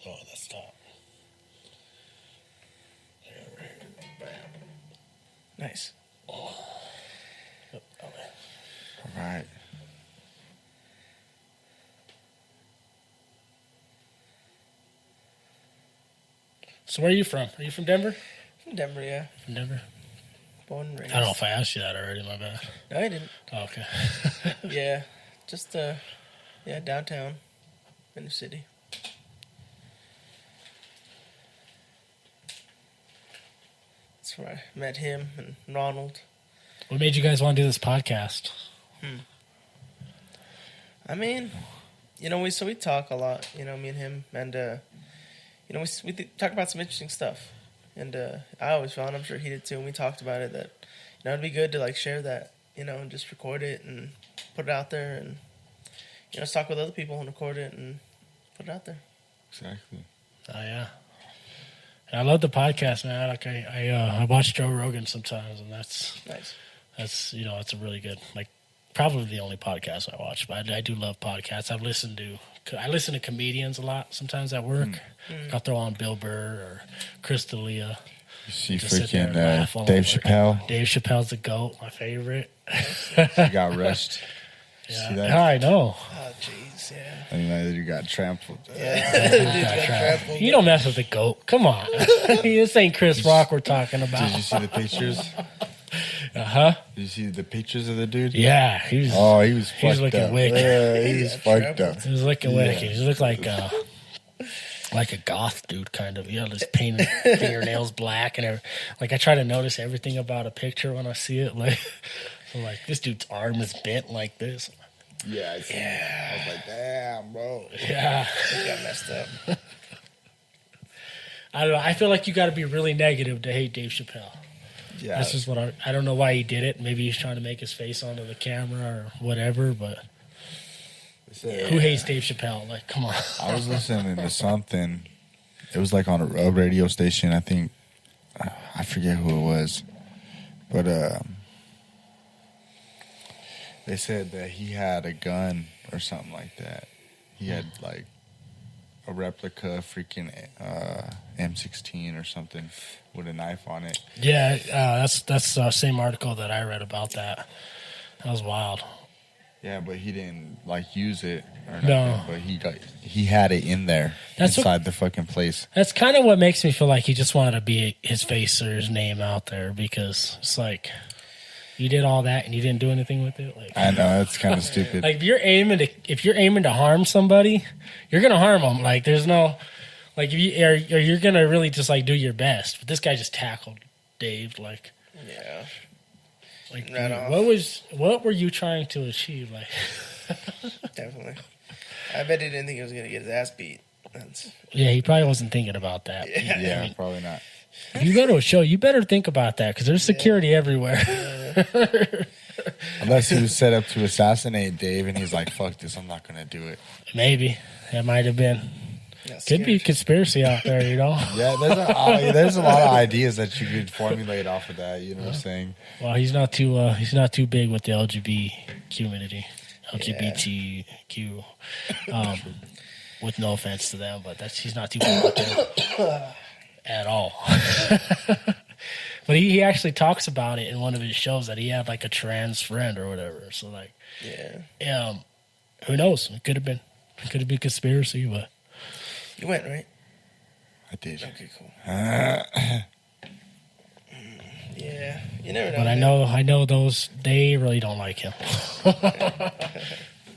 Oh, that's top. Nice. All right. So where are you from? Are you from Denver? From Denver, yeah. From Denver. Born and raised. I don't know if I asked you that already. My bad. No, I didn't. Oh, okay. Yeah. Just yeah, downtown in the city. That's where I met him and Ronald. What made you guys want to do this podcast? I mean, we talk a lot, me and him, and we talk about some interesting stuff, and I always found, I'm sure he did too, and we talked about it that it'd be good to like share that, and just record it and put it out there, and just talk with other people and record it and put it out there. Exactly. Oh yeah. And I love the podcast, man. Like I watch Joe Rogan sometimes, and that's Nice. it's a really good, like, probably the only podcast I watch. But I do love podcasts. I listen to comedians a lot sometimes at work. I'll throw on Bill Burr or Chris D'Elia. You see Just sit there and freaking laugh while Dave I'm working. Chappelle. Dave Chappelle's the GOAT, my favorite. He got rushed. Yeah, See that? I know. Oh, jeez, yeah. I mean, you got trampled. Yeah. Dude got trampled. You don't mess with the GOAT. Come on. This ain't Chris Rock we're talking Did about. you see the pictures? Uh-huh. Did you see the pictures of the dude? Yeah, he was He was fucked looking up. wicked. Yeah, he was Yeah, fucked up. He was looking Yeah. wicked. He looked like a goth dude, kind of. Yeah, just painted fingernails black and everything. Like, I try to notice everything about a picture when I see it. Like, I'm like, this dude's arm is bent like this. Yeah, I seen it. I was like, damn, bro. Yeah. He got messed up. I don't know. I feel like you got to be really negative to hate Dave Chappelle. Yeah. This is what I don't know why he did it. Maybe he's trying to make his face onto the camera or whatever, but who hates Dave Chappelle? Like, come on. I was listening to something. It was like on a radio station. I think I forget who it was, but they said that he had a gun or something like that. He had like a replica freaking M16 or something with a knife on it. Yeah, that's the same article that I read about that. That was wild. Yeah, but he didn't like use it or nothing. No. But he had it in there inside the fucking place. That's kind of what makes me feel like he just wanted to be his face or his name out there, because it's like, you did all that and you didn't do anything with it. Like, I know, it's kind of stupid. like if you're aiming to harm somebody, you're gonna harm them. Like, there's no, like, if you or you're gonna really just like do your best. But this guy just tackled Dave. Like, Yeah. like Right off. what were you trying to achieve? Like, Definitely. I bet he didn't think he was going to get his ass beat. yeah, he probably wasn't thinking about that. Yeah, I mean, probably not. if you go to a show, you better think about that, because there's security everywhere. Unless he was set up to assassinate Dave, and he's like, "Fuck this, I'm not gonna do it." Maybe that might have been. Yeah, Could be a conspiracy out there, you know. Yeah, there's a lot of ideas that you could formulate off of that. You know what I'm saying? Well, he's not too big with the LGBT community, LGBTQ. With no offense to them, but he's not too big with them at all. But he actually talks about it in one of his shows that he had like a trans friend or whatever. So like, who knows? It could have been conspiracy, but you went right. I did. Okay, cool. Yeah, you never know. But I know those they really don't like him.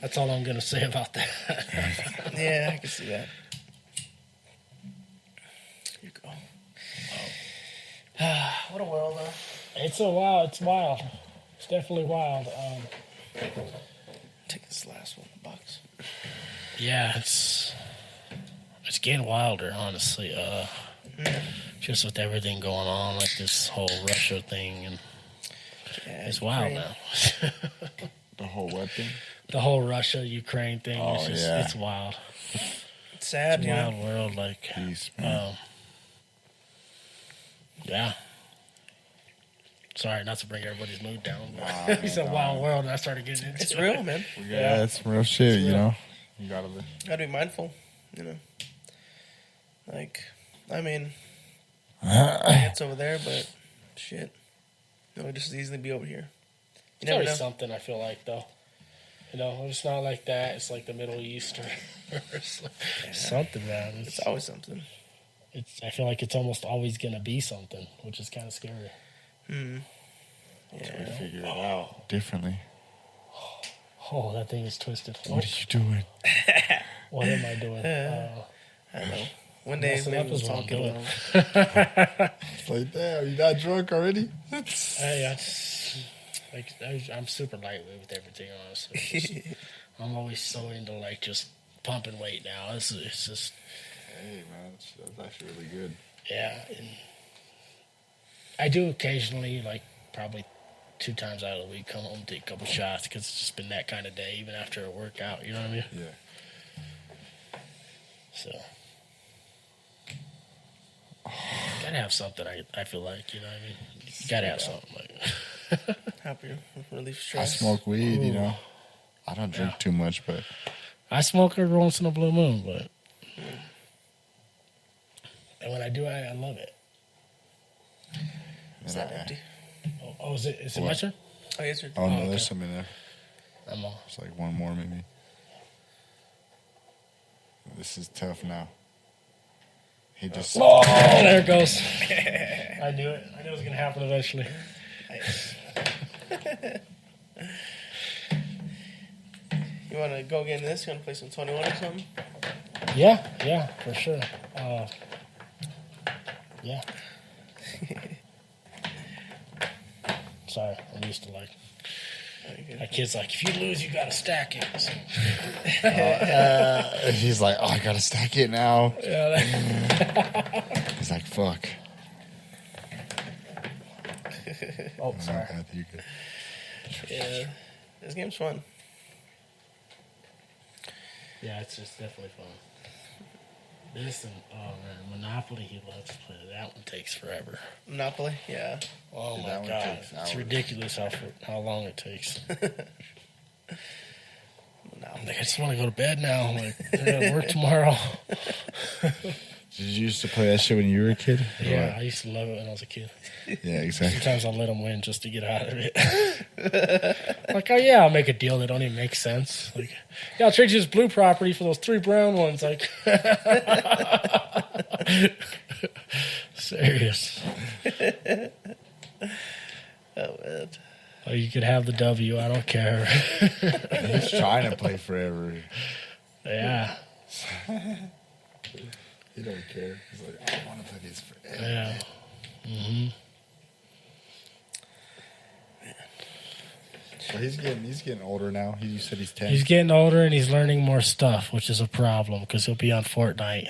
That's all I'm gonna say about that. Yeah, I can see that. Here you go. What a world, though. It's wild. It's definitely wild. Take this last one, box. Yeah, it's getting wilder, honestly. Just with everything going on, like this whole Russia thing, and it's wild now. The whole what thing? The whole Russia-Ukraine thing. Oh, It's wild. It's sad, It's a wild world. Like, Peace, man. yeah. Sorry, not to bring everybody's mood down. But it's a wild world, and I started getting into It's it. real, man. Yeah, it's real shit. You know, you gotta be. Gotta be mindful, Like, I mean, it's over there, but shit, it would just as easily be over here. You It's never always know. something, I feel like, though. You know, it's not like that. It's like the Middle East or something, man. It's always something. I feel like it's almost always going to be something, which is kind of scary. Yeah. Figure it out differently. Oh, that thing is twisted. What are you doing? What am I doing? I know. One day Messing maybe up we'll is what I'm talk doing. about It's like, damn, you not drunk already? I'm super lightweight with everything, honestly. I'm always so into like just pumping weight now. It's just Hey, man, that's actually really good. yeah. And I do occasionally, like probably 2 times out of the week, come home and take a couple shots because it's just been that kind of day, even after a workout. You know what I mean? Yeah. So gotta have something. I feel like, you know what I mean. You gotta have something like. happier, relief I stress. smoke weed, you Ooh. know. I don't drink too much, but I smoke every once in a blue moon, but and when I do, I love it. Is that empty? Oh, is it my What? turn? Oh, yes, sir. oh no, okay. there's some in there. I'm on. It's like one more maybe. This is tough now. He just Oh, there it goes. I knew it. I knew it was gonna happen eventually. Nice. You want to go get into this? You want to play some 21 or something? Yeah, for sure. Yeah. Sorry, I'm used to like my kid's like, if you lose, you gotta stack it. So, he's like, oh, I gotta stack it now. yeah, He's like, fuck. oh, sorry. I think you could. Yeah. This game's fun. Yeah, it's just definitely fun. This and Monopoly, he loves to play. That one takes forever. Monopoly? Yeah. Oh Dude, my that one god, takes it's hours. ridiculous how long it takes. Monopoly. Like, I just want to go to bed now. Like, I gotta work tomorrow. Did you used to play that shit when you were a kid? Or Yeah, what? I used to love it when I was a kid. Yeah, exactly. Sometimes I'll let them win just to get out of it. Like, oh yeah, I'll make a deal that don't even make sense. Like, yeah, I'll trade you this blue property for those 3 brown ones. Like, serious. Oh, man. Oh, you could have the W. I don't care. He's trying to play forever. Yeah, He don't care. He's like, I want to play this forever. yeah. Well, he's getting older now. You said he's 10. He's getting older and he's learning more stuff, which is a problem because he'll be on Fortnite.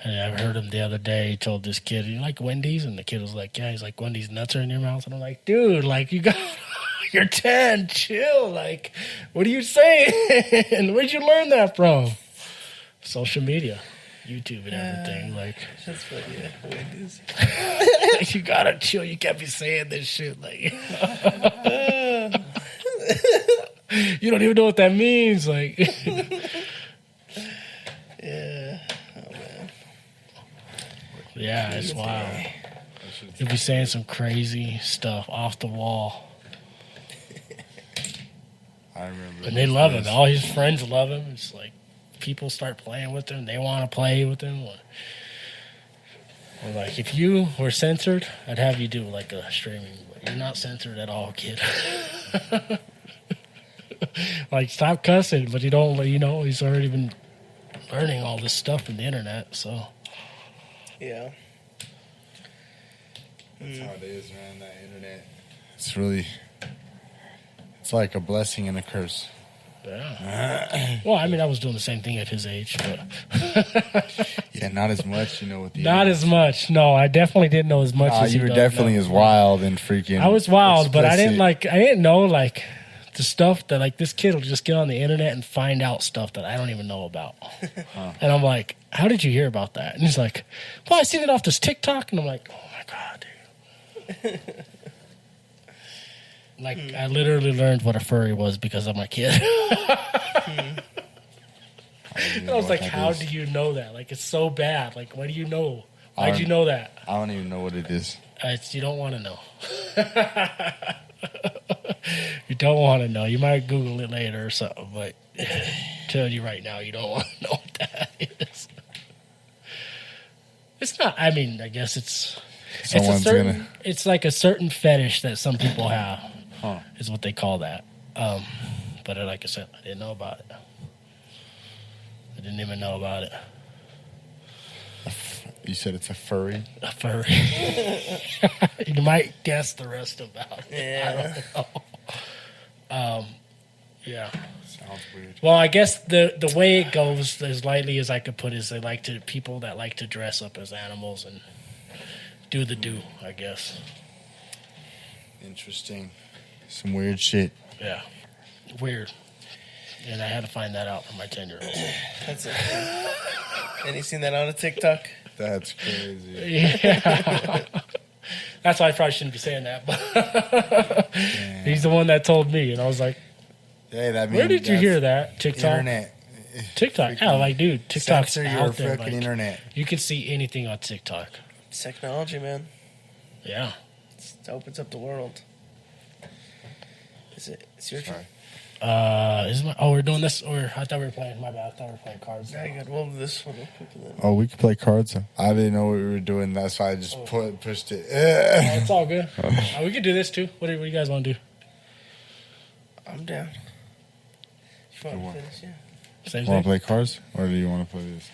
And I heard him the other day. He told this kid, "You like Wendy's?" And the kid was like, "Yeah." He's like, "Wendy's nuts are in your mouth." And I'm like, "Dude, like you got You're 10. Chill. Like, what are you saying? Where'd you learn that from? Social media, YouTube, and everything. Like, That's funny. Yeah, Wendy's. you gotta chill. You can't be saying this shit. Like, you don't even know what that means. Like, Yeah. Oh man. yeah, it's wild. You'll be saying some crazy stuff off the wall. I remember. And they love him. All his friends love him. It's like people start playing with him. They want to play with him. Or like, if you were censored, I'd have you do like a streaming. But you're not censored at all, kid. Like, stop cussing. But you don't, you know, he's already been learning all this stuff from the internet. So, Yeah. That's how it is, man. That internet. It's really. It's like a blessing and a curse. yeah. Well, I mean, I was doing the same thing at his age, but Yeah, not as much, you know. With the not as much. No, I definitely didn't know as much as you were definitely as wild and freaking. I was wild, but I explicit. didn't know like the stuff that like this kid will just get on the internet and find out stuff that I don't even know about. And I'm like, how did you hear about that? And he's like, well, I seen it off this TikTok, and I'm like, oh my god, dude. Like, I literally learned what a furry was because of my kid. I was like, how do you know that? Like, it's so bad. Like, why do you know? Why'd you know that? I don't even know what it is. You don't want to know. You don't want to know. You might Google it later or something, but tell you right now, you don't want to know what that is. It's not. I mean, I guess it's It's like a certain fetish that some people have. Is what they call that. But like I said, I didn't know about it. I didn't even know about it. You said it's a furry? A furry. You might guess the rest about it. Yeah. I don't know. Yeah. Sounds weird. Well, I guess the way it goes, as lightly as I could put, is people that like to dress up as animals and do the do, I guess. Interesting. Some weird shit. Yeah. Weird. And I had to find that out for my 10-year-old. That's it. And you seen that on a TikTok? That's crazy. Yeah. That's why I probably shouldn't be saying that. But he's the one that told me, and I was like, Hey, that means where did you hear that? TikTok? Internet. TikTok. Yeah, like, dude, TikTok's Censor your out there. fucking Like, internet. you can see anything on TikTok. It's technology, man. Yeah. It opens up the world. Is it? It's your turn. We're doing this, or I thought we were playing. My bad. I thought we were playing cards. Very good. We'll do this one real quick. And then... Oh, we could play cards. I didn't know what we were doing. That's why I just pushed it. It's all good. We can do this too. What do you guys want to do? I'm down. If you want to finish, yeah. Same Want to thing. play cards, or do you want to play this?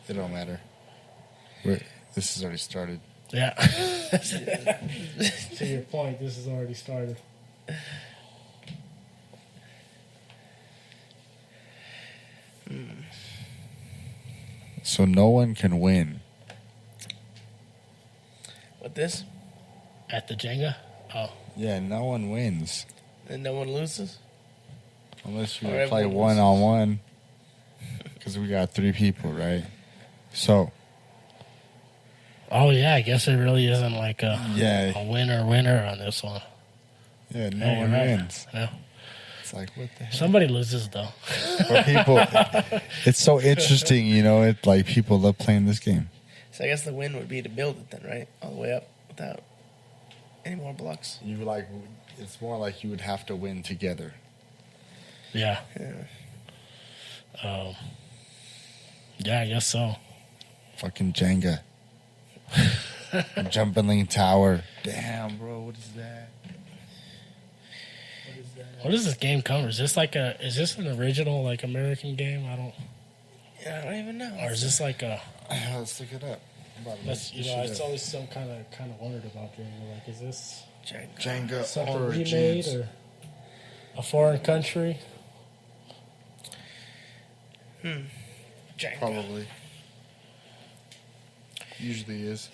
It don't matter. This has already started. Yeah. To your point, this has already started. So no one can win. What this? At the Jenga? Oh. Yeah, no one wins. And no one loses? Unless you Or play everyone one-on-one. Because we got 3 people, right? So, Oh, yeah. I guess it really isn't like a winner on this one. yeah, no Yeah, one you're right. wins. Yeah. It's like, what the hell? Somebody loses, though. But people, it's so interesting, you know, it like people love playing this game. So I guess the win would be to build it then, right? All the way up without any more blocks. You like, it's more like you would have to win together. Yeah. Yeah, I guess so. Fucking Jenga. Jumping tower. Damn, bro, what is that? What does this game cover? Is this an original, like, American game? Yeah, I don't even know. Or is this like a... Let's look it up. it's always some kind of wondered about Jenga. Like, is this Jenga something Origins. remade or a foreign country? Jenga. Probably. Usually is.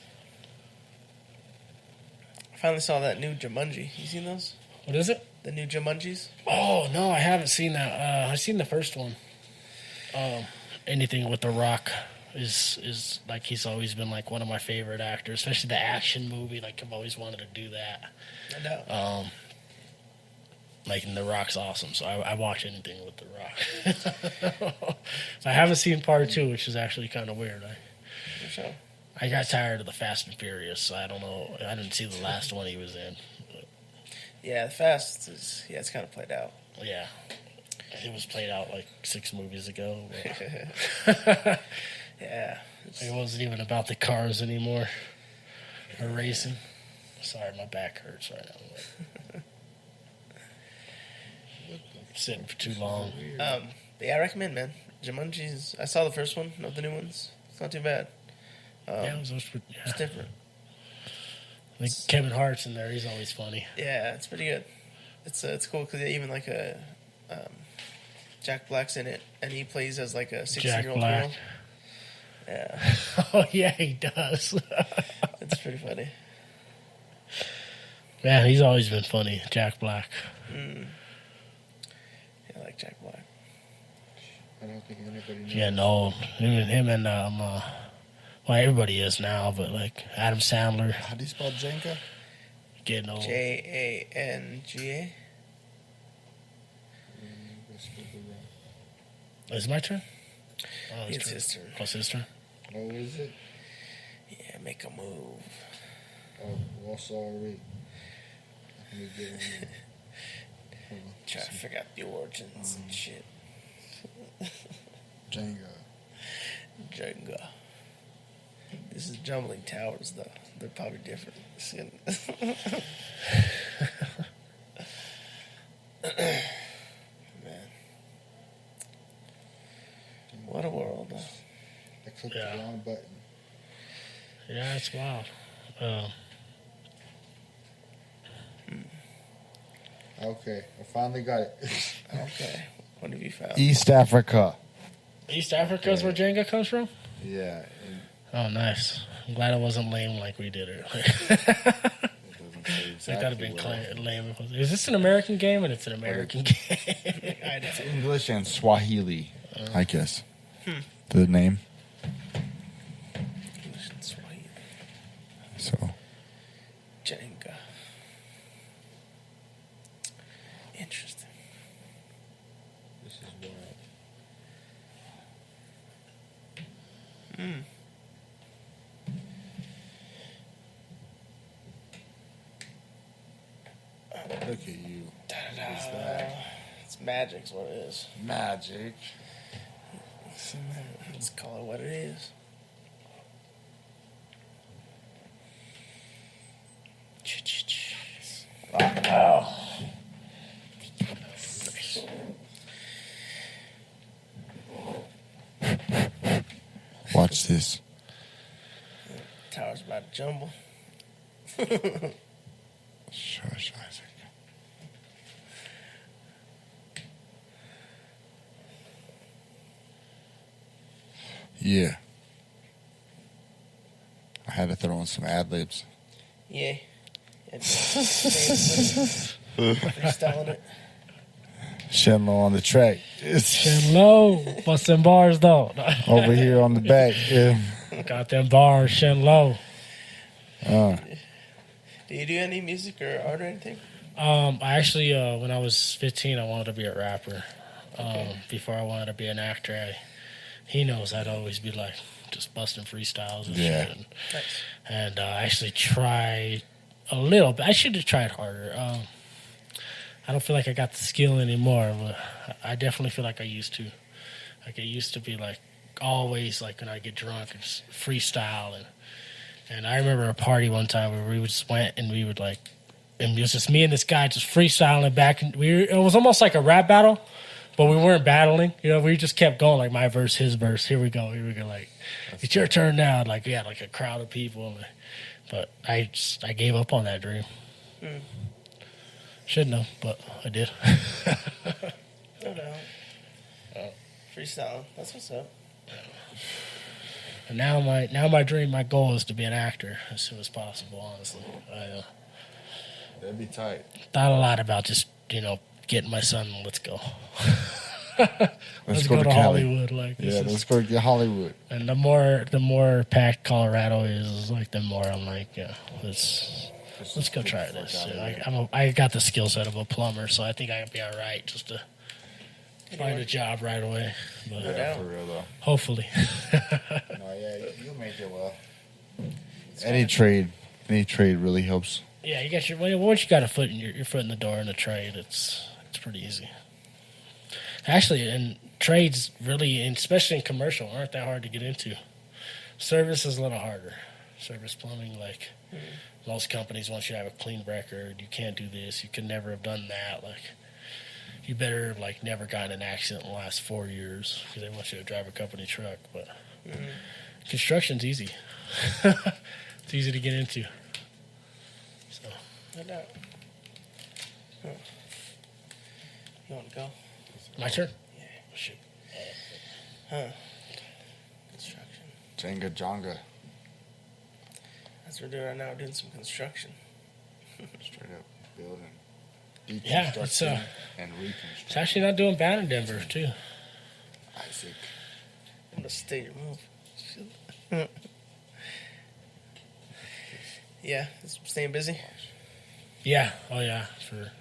finally saw that new Jumanji. You seen those? What is it? The new Jumanjis? Oh no, I haven't seen that. I've seen the first one. Anything with The Rock is like he's always been like one of my favorite actors, especially the action movie. Like I've always wanted to do that. I know. Like and The Rock's awesome, so I watch anything with The Rock. So I haven't seen part 2, which is actually kind of weird. For sure. I got tired of the Fast and Furious, so I don't know. I didn't see the last one he was in. Yeah, the Fast is it's kind of played out. Yeah, it was played out like 6 movies ago. Yeah, It wasn't even about the cars anymore or racing. Sorry, my back hurts right now. Sitting for too long. but yeah, I recommend, man. Jumanji's. I saw the first one of the new ones. It's not too bad. Yeah, It's different. Like Kevin Hart's in there. He's always funny. Yeah, it's pretty good. It's cool because even like Jack Black's in it, and he plays as like a 16-year-old Black. girl. Yeah, Oh yeah, he does. it's pretty funny. Man, he's always been funny, Jack Black. Yeah, I like Jack Black. I don't think anybody knows. Yeah, no, him and well, everybody is now, but like Adam Sandler How do you spell Jenga? getting old. Janga. Is it my turn? Oh, It's his turn. Oh, it's his turn. Oh, is it? Yeah, make a move. Oh, well, sorry. Let me get on there. Hold on. Try to figure out the origins and shit. Jenga. Jenga. This is Jumbling Towers, though. They're probably different. Man. What a world. I clicked Yeah. the wrong button. Yeah, it's wild. Okay, I finally got it. Okay. What have you found? East Africa. East Africa is where Jenga comes from? Yeah. Oh, nice. I'm glad it wasn't lame like we did it. That would have been lame. Is this an American game? And it's an American game. It's English and Swahili, I guess. The name. English and Swahili. So. Jenga. Interesting. This is wild. Look at you. What's that? It's magic's what it is. Magic. Let's call it what it is. Watch this. Tower's about to jumble. Shush, Isaac. Yeah. I had to throw in some ad libs. Yeah. Freestyling it. Shenlo on the track. Shin low. Bust them bars, though. Over here on the back. Yeah. Got them bars, Shin low. Do you do any music or art or anything? I actually, when I was 15, I wanted to be a rapper. Before I wanted to be an actor, he knows I'd always be like just busting freestyles and Yeah. shit. Nice. And I actually tried a little bit. I should have tried harder. I don't feel like I got the skill anymore, but I definitely feel like I used to. Like it used to be like always like when I get drunk and just freestyle and I remember a party one time where we just went and we would like, and it was just me and this guy just freestyling back. And it was almost like a rap battle, but we weren't battling. You know, we just kept going like my verse, his verse. Here we go. Like, it's your turn now. Like we had like a crowd of people, but I gave up on that dream. Shouldn't have, but I did. No doubt. Freestyling. That's what's up. And now my dream, my goal is to be an actor as soon as possible. Honestly, That'd be tight. Thought a lot about just, getting my son, let's go. Let's go go to Cali. Hollywood. Like, Yeah, let's go get Hollywood. And the more packed Colorado is, like, the more I'm like, yeah, let's go try this. I got the skill set of a plumber, so I think I can be all right just to find a job right away. But Yeah, for real though. hopefully. No, yeah, you'll make it well. Any trade really helps. Yeah, you got once you got your foot in the door in a trade, it's pretty easy. Actually, and trades really, and especially in commercial, aren't that hard to get into. Service is a little harder. Service plumbing, like most companies, once you have a clean record, you can't do this, you can never have done that. Like, you better have never gotten in an accident in the last 4 years because they want you to drive a company truck. But construction's easy. It's easy to get into. So, No doubt. Huh. You want to go? my turn. Yeah. Shoot. Huh. Construction. Jenga Jonga. That's what we're doing right now. We're doing some construction. Straight up building. Yeah, it's Deconstruction and it's reconstruction. actually not doing bad in Denver too. Isaac. I'm going to stay move. Yeah, it's staying busy. Yeah. Oh yeah. For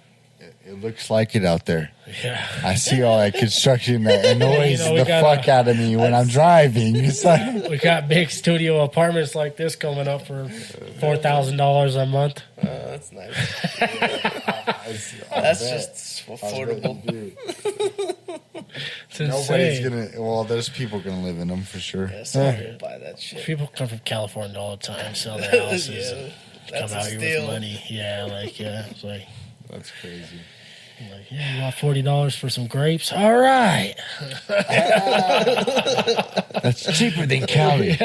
It looks like it out there. yeah. I see all that construction that annoys we the got fuck out of me when I'm driving. It's like, We got big studio apartments like this coming up for $4,000 a month. That's nice. I That's bet. just affordable. Dude. It's Nobody's insane. gonna. Well, there's people gonna live in them for sure. Yeah, someone will buy that shit. People come from California all the time, sell their houses, Yeah, and that's come a out here steal. with money. Yeah, it's like, That's crazy. yeah, you want $40 for some grapes? All right. That's cheaper than Cali.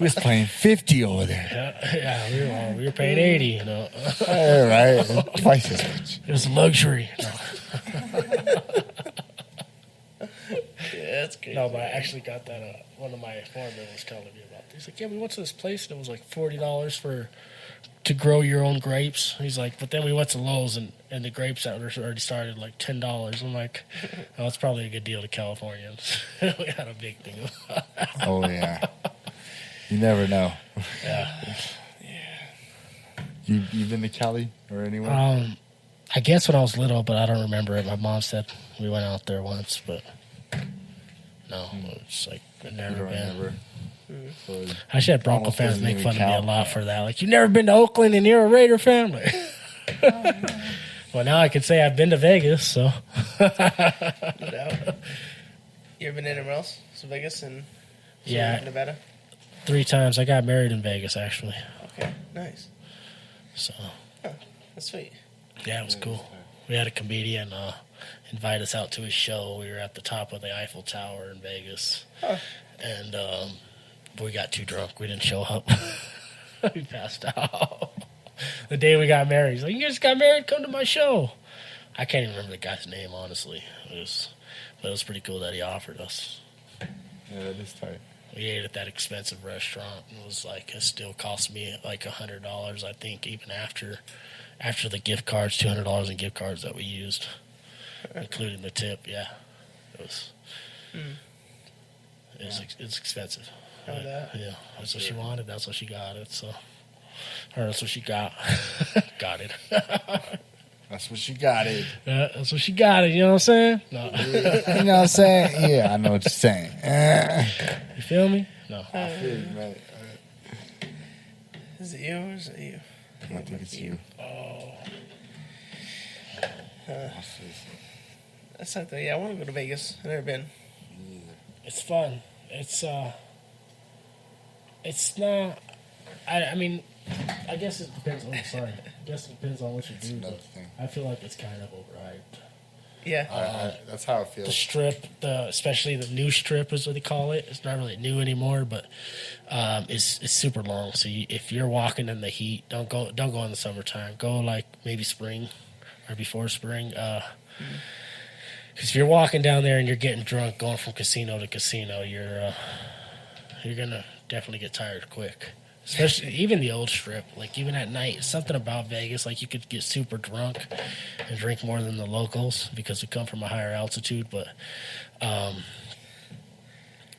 We was paying 50 over there. Yeah, we were paying 80. All right, twice as much. It was a luxury. No. Yeah, that's crazy. No, but I actually got that. One of my foremen was telling me about this. He's like, yeah, we went to this place and it was like $40 to grow your own grapes. He's like, but then we went to Lowe's and the grapes that were already started like $10. I'm like, oh, it's probably a good deal to Californians. We had a big thing. Oh yeah. You never know. Yeah. You been to Cali or anywhere? I guess when I was little, but I don't remember it. My mom said we went out there once, but no, it's like I've never been. So I should have Bronco almost fans doesn't make even fun of me a count. lot for that. Like, you've never been to Oakland and you're a Raider fan? Like, well, now I can say I've been to Vegas, so. No doubt. You ever been anywhere else? So Vegas and Yeah. Nevada? 3 times. I got married in Vegas, actually. Okay, nice. So, That's sweet. yeah, it was cool. We had a comedian invite us out to his show. We were at the top of the Eiffel Tower in Vegas. Huh. And we got too drunk. We didn't show up. We passed out. The day we got married, he's like, you guys got married? Come to my show. I can't even remember the guy's name, honestly. But it was pretty cool that he offered us. Yeah, that is tight. We ate at that expensive restaurant. It was like, it still cost me like $100, I think, even after the gift cards, $200 in gift cards that we used, including the tip. Yeah, it's expensive. Know that. Yeah, that's what she wanted. That's what she got. It so, or that's what she got. Got it. That's what you got it. Yeah, that's what she got it. You know what I'm saying? No, You know what I'm saying? Yeah, I know what you're saying. you feel me? No. I feel you, man. Is it you or is it you? I think it's you. That's something. Yeah, I want to go to Vegas. I've never been. It's fun. It's not. I mean, I guess it depends on. Sorry, I guess it depends on what you do. Another But thing. I feel like it's kind of overhyped. Yeah. That's how I The feel. strip, especially the new strip, is what they call it. It's not really new anymore, but it's super long. So if you're walking in the heat, don't go in the summertime. Go like maybe spring or before spring. Because if you're walking down there and you're getting drunk, going from casino to casino, you're gonna definitely get tired quick. Especially even the old strip, like even at night, something about Vegas, like you could get super drunk and drink more than the locals because we come from a higher altitude. But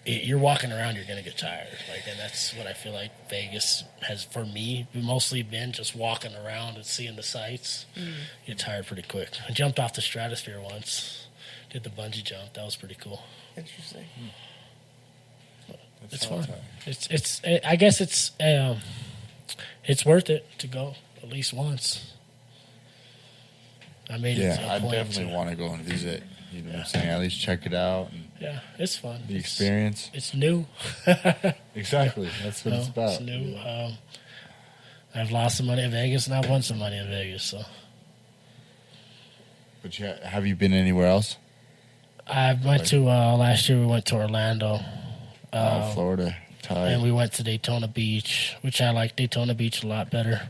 you're walking around, you're gonna get tired. Like, and that's what I feel like Vegas has for me mostly been just walking around and seeing the sights. You get tired pretty quick. I jumped off the stratosphere once, did the bungee jump. That was pretty cool. Interesting. It's fun. I guess it's worth it to go at least once. I made it. Yeah, I definitely want to go and visit. You know what I'm saying? At least check it out. And yeah, it's fun. the experience. It's new. Exactly. That's what it's about. It's new. I've lost some money in Vegas, and I've won some money in Vegas. So, But have you been anywhere else? I went to last year. We went to Orlando. Florida. Tight. And we went to Daytona Beach, which I like Daytona Beach a lot better.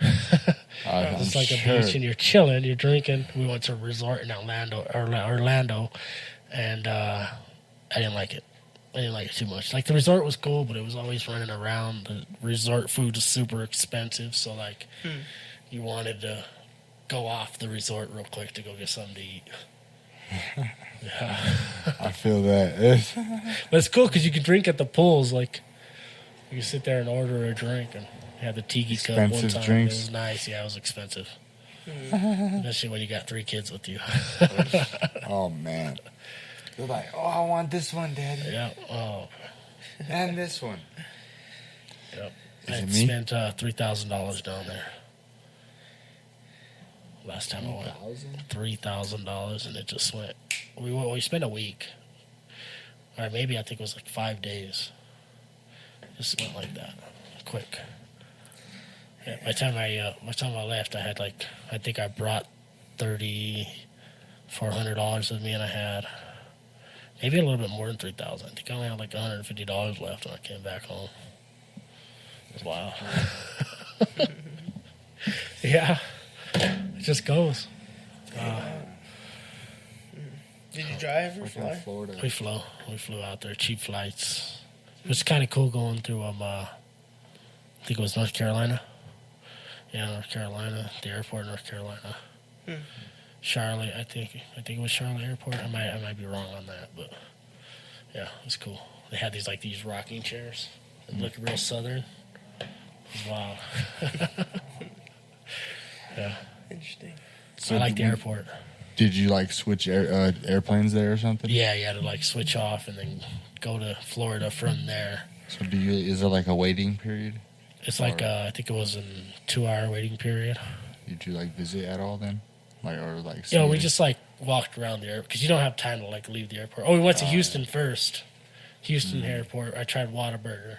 It's like a beach, and you're chilling, you're drinking. We went to a resort in Orlando, and I didn't like it. I didn't like it too much. Like, the resort was cool, but it was always running around. The resort food is super expensive, so like you wanted to go off the resort real quick to go get something to eat. Yeah. I feel that. But it's cool because you can drink at the pools. Like, you can sit there and order a drink and have the tiki cup one Expensive time. drinks. It was nice. Yeah, it was expensive. Especially when you got 3 kids with you. Oh, man. They're like, oh, I want this one, Daddy. Yeah. Oh. And this one. Yep. Is I it me? spent $3,000 down there. Last time I went. $3,000, and it just went. We spent a week. Or maybe I think it was like 5 days. Just went like that. Quick. Yeah, by the time I left, I had like, I think I brought $3,400 with me, and I had maybe a little bit more than $3,000. I think I only had like $150 left when I came back home. It was wild. Yeah, it just goes. Did you drive or Like in fly? Florida. We flew out there, cheap flights. It was kind of cool going through I think it was North Carolina. Yeah, North Carolina, the airport, North Carolina. Charlotte, I think it was Charlotte Airport. I might be wrong on that, but yeah, it was cool. They had these rocking chairs. It looked real southern. It was wild. Yeah, Interesting. I like the airport. Did you like switch airplanes there or something? Yeah, you had to like switch off and then go to Florida from there. So is there like a waiting period? It's like I think it was a 2-hour waiting period. Did you like visit at all then? Like or like? Yeah, we see- just like walked around the airport because you don't have time to like leave the airport. Oh, we went to Houston first. Houston airport. I tried Whataburger,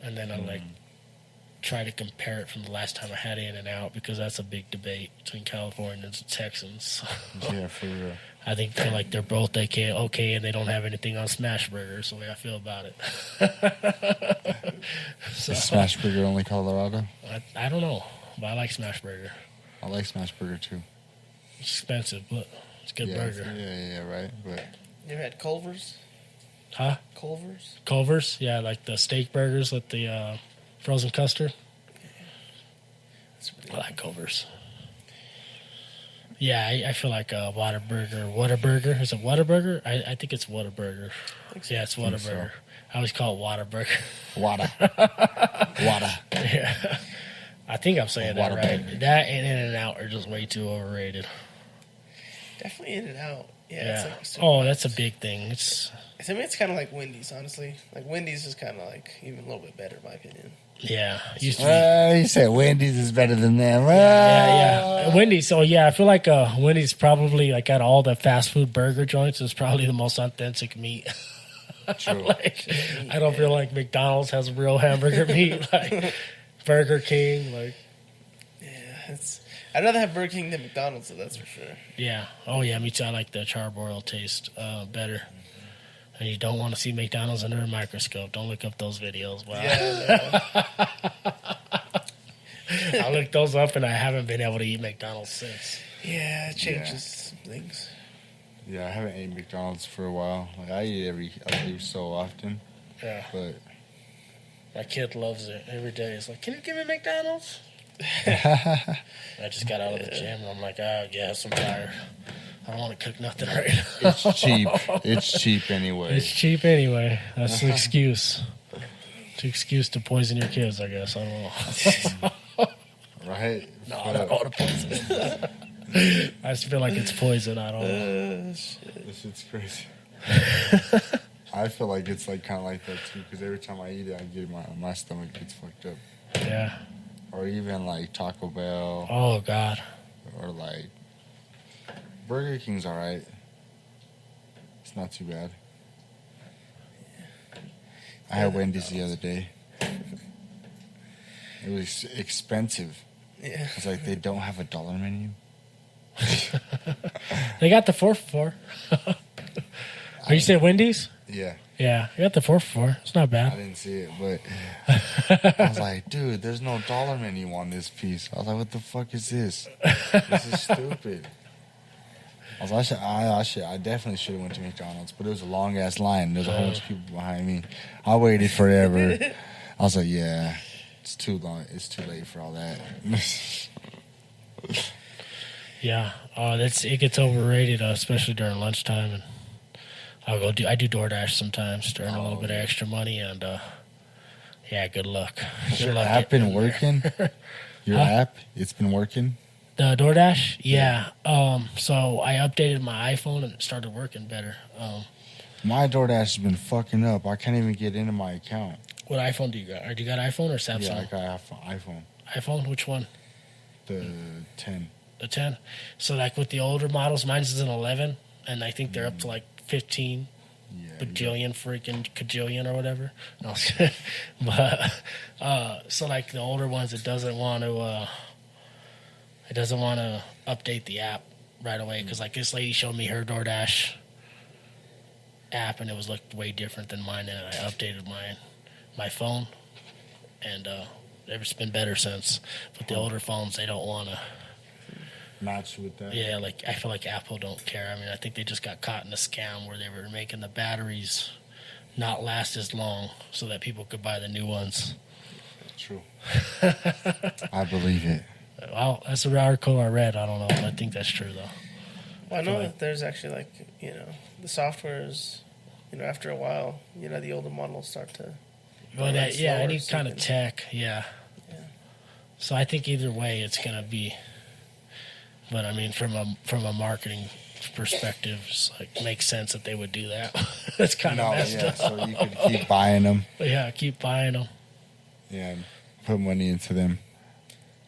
and then I like try to compare it from the last time I had In-N-Out because that's a big debate between Californians and Texans. Yeah, for real. I feel like they're both okay, and they don't have anything on Smash Burger. So the way I feel about it. So, Is Smash Burger only Colorado? I don't know, but I like Smash Burger. I like Smash Burger too. It's expensive, but it's a good burger. Yeah, right. But You ever had Culver's? Huh? Culver's? Culver's? Yeah, like the steak burgers with the frozen custard. That's really I like Culver's. Yeah, I feel like Whataburger. Is it Whataburger? I think it's Whataburger. Yeah, it's think Whataburger. so. I always call it Whataburger. Wada. Yeah. I think I'm saying that right. Whataburger. That and In-N-Out are just way too overrated. Definitely In-N-Out. Yeah. Yeah. It's like super Oh, that's a big thing. It's I mean, it's kind of like Wendy's, honestly. Like, Wendy's is kind of like even a little bit better, in my opinion. yeah. Used to be. You said Wendy's is better than them. Yeah. Wendy's. So yeah, I feel like Wendy's probably like out of all the fast food burger joints is probably the most authentic meat. True. Like, I don't feel like McDonald's has real hamburger meat. Like Burger King, like Yeah, I'd rather have Burger King than McDonald's, so that's for sure. yeah. Oh yeah, me too. I like the charbroil taste better. And you don't want to see McDonald's under a microscope. Don't look up those videos. Wow. Yeah, I looked those up and I haven't been able to eat McDonald's since. yeah, it changes things. Yeah, I haven't eaten McDonald's for a while. Like I eat every so often, Yeah. but My kid loves it every day. He's like, "Can you give me McDonald's?" I just got out of the gym and I'm like, "Oh, yes, I'm tired. I don't want to cook nothing right now." It's cheap. It's cheap anyway. It's cheap anyway. That's the excuse. It's an excuse to poison your kids, I guess. I don't know. Right? No, I don't want to poison them. I just feel like it's poison. I don't know. This shit's crazy. I feel like it's like kind of like that too, because every time I eat it, I get my stomach gets fucked up. Yeah. Or even like Taco Bell, Oh, God. or like Burger King's all right. It's not too bad. I had Wendy's the other day. It was expensive. Yeah. It's like they don't have a dollar menu. They got the 4 for 4. Are you saying Wendy's? Yeah, Yeah, you got the 4 for 4. It's not I bad. didn't see it, but I was like, dude, there's no dollar menu on this piece. I was like, what the fuck is this? This is stupid. I was like, I definitely should have went to McDonald's, but it was a long ass line. There's a whole bunch of people behind me. I waited forever. I was like, yeah, it's too long. It's too late for all that. Yeah, it gets overrated, especially during lunchtime. And I do DoorDash sometimes to earn a little bit of extra money, and yeah, good luck. Has Good your luck app getting been working? Your app, it's been working? The DoorDash, yeah. So I updated my iPhone and it started working better. My DoorDash has been fucking up. I can't even get into my account. What iPhone do you got? Or do you got iPhone or Samsung? Yeah, I got iPhone. iPhone, which one? The 10. The 10. So like with the older models, mine's is an 11, and I think they're up to like 15 Yeah. bajillion freaking kajillion or whatever. No, but so like the older ones, it doesn't want to update the app right away, because like this lady showed me her DoorDash app and it was looked way different than mine, and I updated my phone, and it's been better since. But the older phones, they don't want to. Match with that. Yeah, like I feel like Apple don't care. I mean, I think they just got caught in a scam where they were making the batteries not last as long so that people could buy the new ones. True. I believe it. Well, that's an article I read. I don't know. I think that's true though. Well, I know that there's actually like, the software is, after a while, the older models start to. Well, that, yeah, slower, any so kind you of can- tech, yeah. So I think either way, it's gonna be. But I mean, from a marketing perspective, it's like makes sense that they would do that. That's kind of messed up. So you could keep buying them. Yeah, keep buying them. Yeah, and put money into them.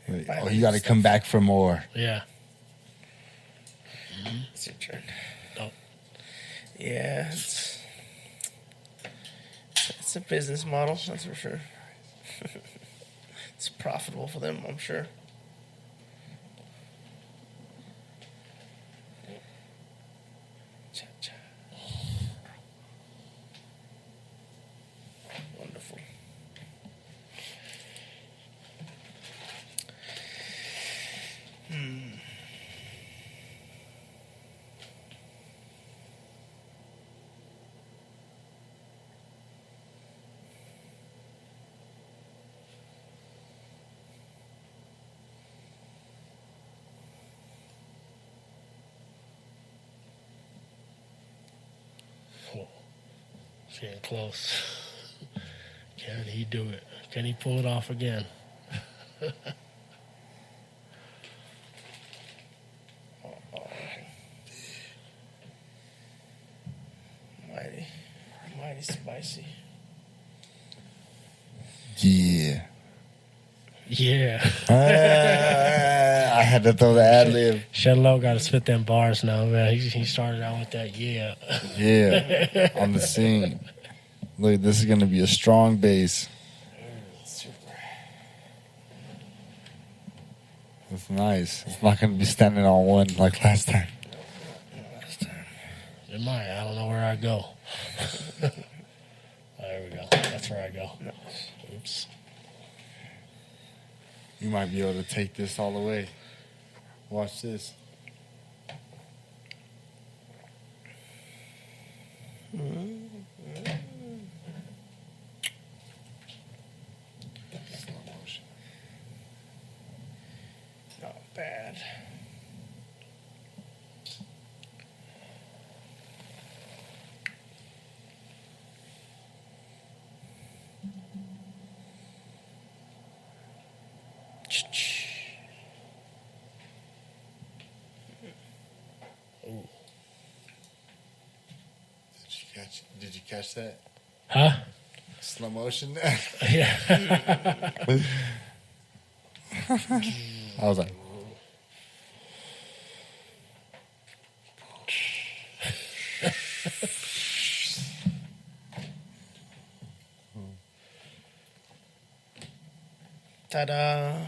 Like, Buy you got to come back for more. Yeah. It's your turn. Oh. Yeah, it's a business model, that's for sure. It's profitable for them, I'm sure. Cha-cha. Wonderful. It's getting close. Can he do it? Can he pull it off again? Mighty spicy. Yeah. Yeah. I had to throw the ad lib. Shedlow got to spit them bars now, man. He started out with that, yeah. Yeah. On the scene. Look, this is going to be a strong base. Super. That's nice. It's not going to be standing on one like last time. Last time. It might. I don't know where I go. There we go. That's where I go. Oops. You might be able to take this all the way. Watch this. bad. Did you catch that? Huh? Slow motion. Yeah. I was like, Ta-da.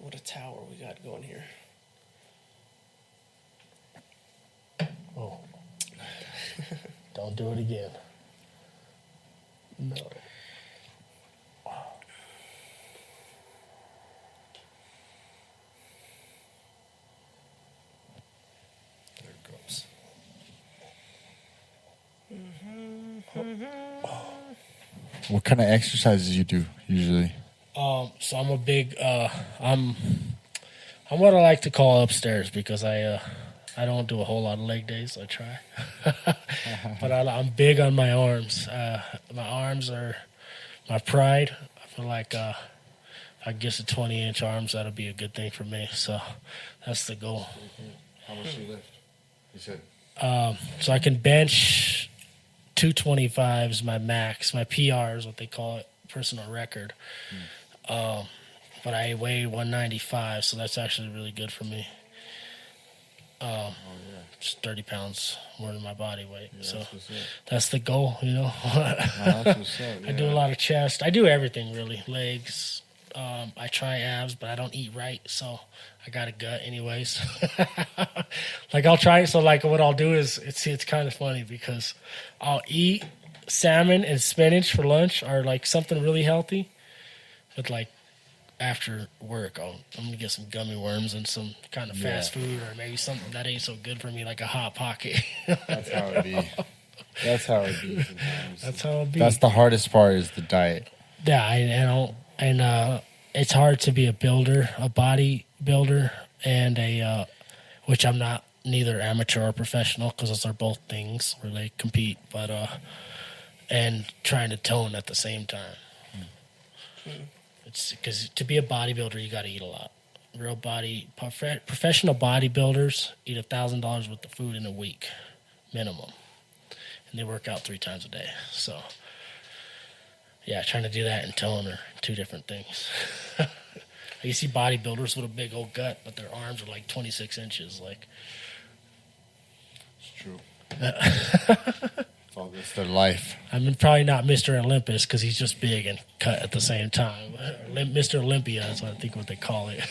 What a tower we got going here. Oh. Don't do it again. No. there it goes. What kind of exercises you do usually? So I'm a big I'm what I like to call upstairs because I don't do a whole lot of leg days. I try, but I'm big on my arms. My arms are my pride. I feel like if I get to 20-inch arms, that'll be a good thing for me. So that's the goal. How much do you lift? You said. So I can bench 225 is my max. My PR is what they call it, personal record. But I weigh 195, so that's actually really good for me. Just 30 pounds more than my body weight. Yeah, so that's the goal, you know. That's what's up, yeah. I do a lot of chest. I do everything, really. Legs. I try abs, but I don't eat right, so I got a gut anyways. Like, I'll try it. So, like, what I'll do is, it's kind of funny because I'll eat salmon and spinach for lunch or, like, something really healthy. But, like, after work, I'm going to get some gummy worms and some kind of fast food or maybe something that ain't so good for me, like a Hot Pocket. That's how it be. That's how it be sometimes. That's how it be. That's the hardest part is the diet. Yeah, it's hard to be a builder, a body builder, and which I'm not, neither amateur or professional, because those are both things where they compete, but and trying to tone at the same time. It's because to be a bodybuilder, you got to eat a lot. Professional bodybuilders eat $1,000 worth of food in a week, minimum, and they work out 3 times a day. So, yeah, trying to do that and tone are two different things. You see bodybuilders with a big old gut, but their arms are like 26 inches. Like, it's true. It's their life. I mean, probably not Mr. Olympus because he's just big and cut at the same time. Mr. Olympia is, I think, what they call it.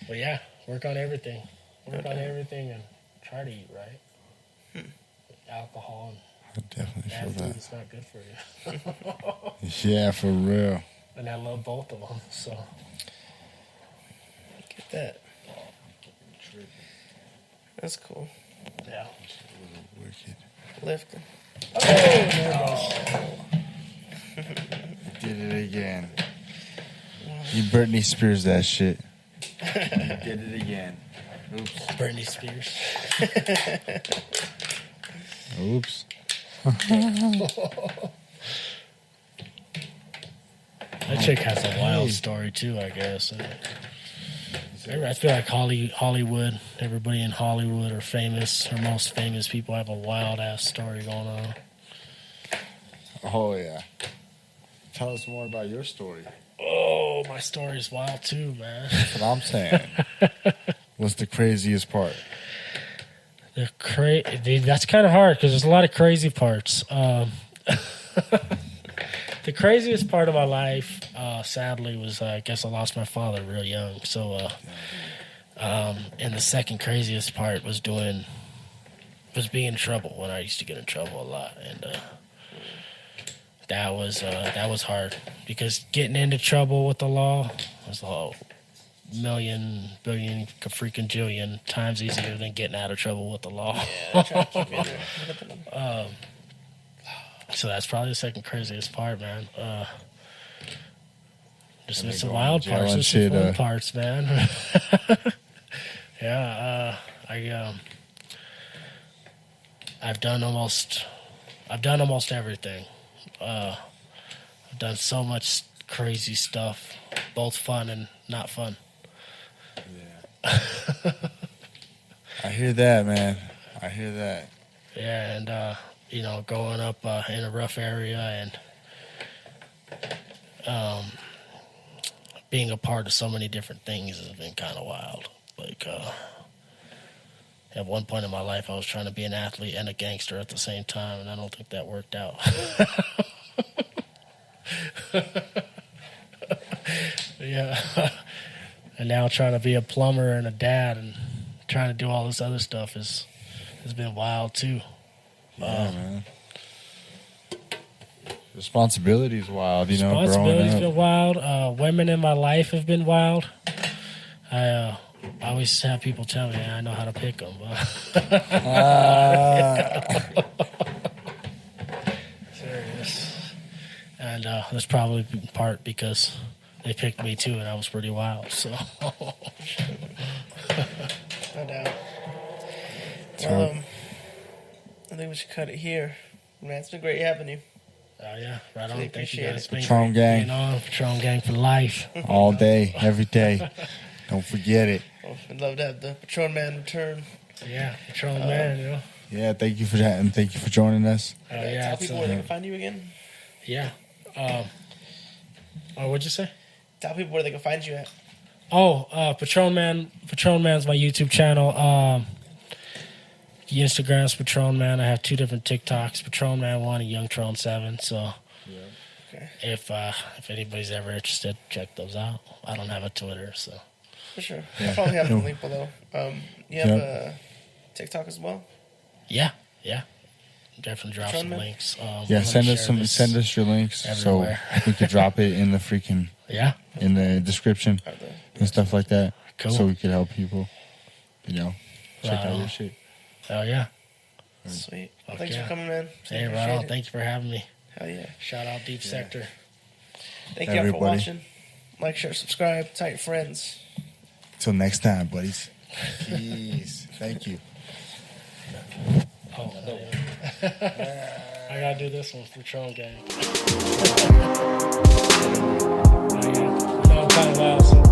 But yeah, work on everything. Work on everything and try to eat right. Alcohol I definitely feel and food that. is not good for you. Yeah, for real. And I love both of them, so. Get that. That's cool. Yeah. Wicked. Lifting. Oh, there Did it again. You Britney Spears that shit. You did it again. Oops. Britney Spears. Oops. That chick has a wild story too, I guess. I feel like Hollywood, everybody in Hollywood are famous, or most famous people have a wild ass story going on. Oh, yeah. Tell us more about your story. Oh, my story's wild too, man. That's what I'm saying. What's the craziest part? Dude, that's kind of hard because there's a lot of crazy parts. The craziest part of my life, sadly, was I guess I lost my father real young. So, and the second craziest part was being in trouble when I used to get in trouble a lot, and that was hard because getting into trouble with the law was million, billion, freaking jillion times easier than getting out of trouble with the law. Yeah, try to keep it there. So that's probably the second craziest part, man. Just And it's they the go wild to jail parts, and it's the shit, fun parts, man. Yeah, I've done almost everything. I've done so much crazy stuff, both fun and not fun. I hear that, man. I hear that. Yeah, and growing up in a rough area and being a part of so many different things has been kind of wild. Like at one point in my life, I was trying to be an athlete and a gangster at the same time, and I don't think that worked out. Yeah, and now trying to be a plumber and a dad and trying to do all this other stuff has been wild too. Yeah, man. Responsibility is wild, you know. Responsibility's Growing been wild. Women in my life have been wild. I always have people tell me I know how to pick them. Serious. And that's probably in part because they picked me too, and I was pretty wild. So, No doubt. So- I think we should cut it here. Man, it's been great having you. yeah, right on. Really Thank you appreciate guys. it. Been Patron great gang. being on. Patron gang for life. all day, every day. Don't forget it. Well, I'd love to have the Patron Man return. Yeah, Patron man. You know. Yeah, thank you for that, and thank you for joining us. Yeah, Tell it's, people where they can find you again. yeah. What'd you say? Tell people where they can find you at. Patron Man. Patron Man's my YouTube channel. The Instagram's Patron Man. I have two different TikToks, Patron Man 1 and Young Tron 7. So Okay. if anybody's ever interested, check those out. I don't have a Twitter, so For sure. Yeah. I'll probably have the link below. You have Yep. TikTok as well? yeah. Definitely drop Patron some Man? links. Yeah, send us share this send us your links everywhere. so we could drop it in the freaking Yeah, in the description Or the- and stuff like that. Cool. So we could help people, check Right out on. your shit. oh yeah. Sweet. Well, Fuck thanks yeah. for coming, man. Hey, Appreciate right on. it. Thank you for having me. Hell yeah. Shout out Deep Sector. Thank you all for Everybody. watching. Like, share, subscribe. Tell your friends. Till next time, buddies. Peace. Thank you. Oh, yeah. I gotta do this one for Patron gang. Oh, yeah. You know, I'm kind of loud, so.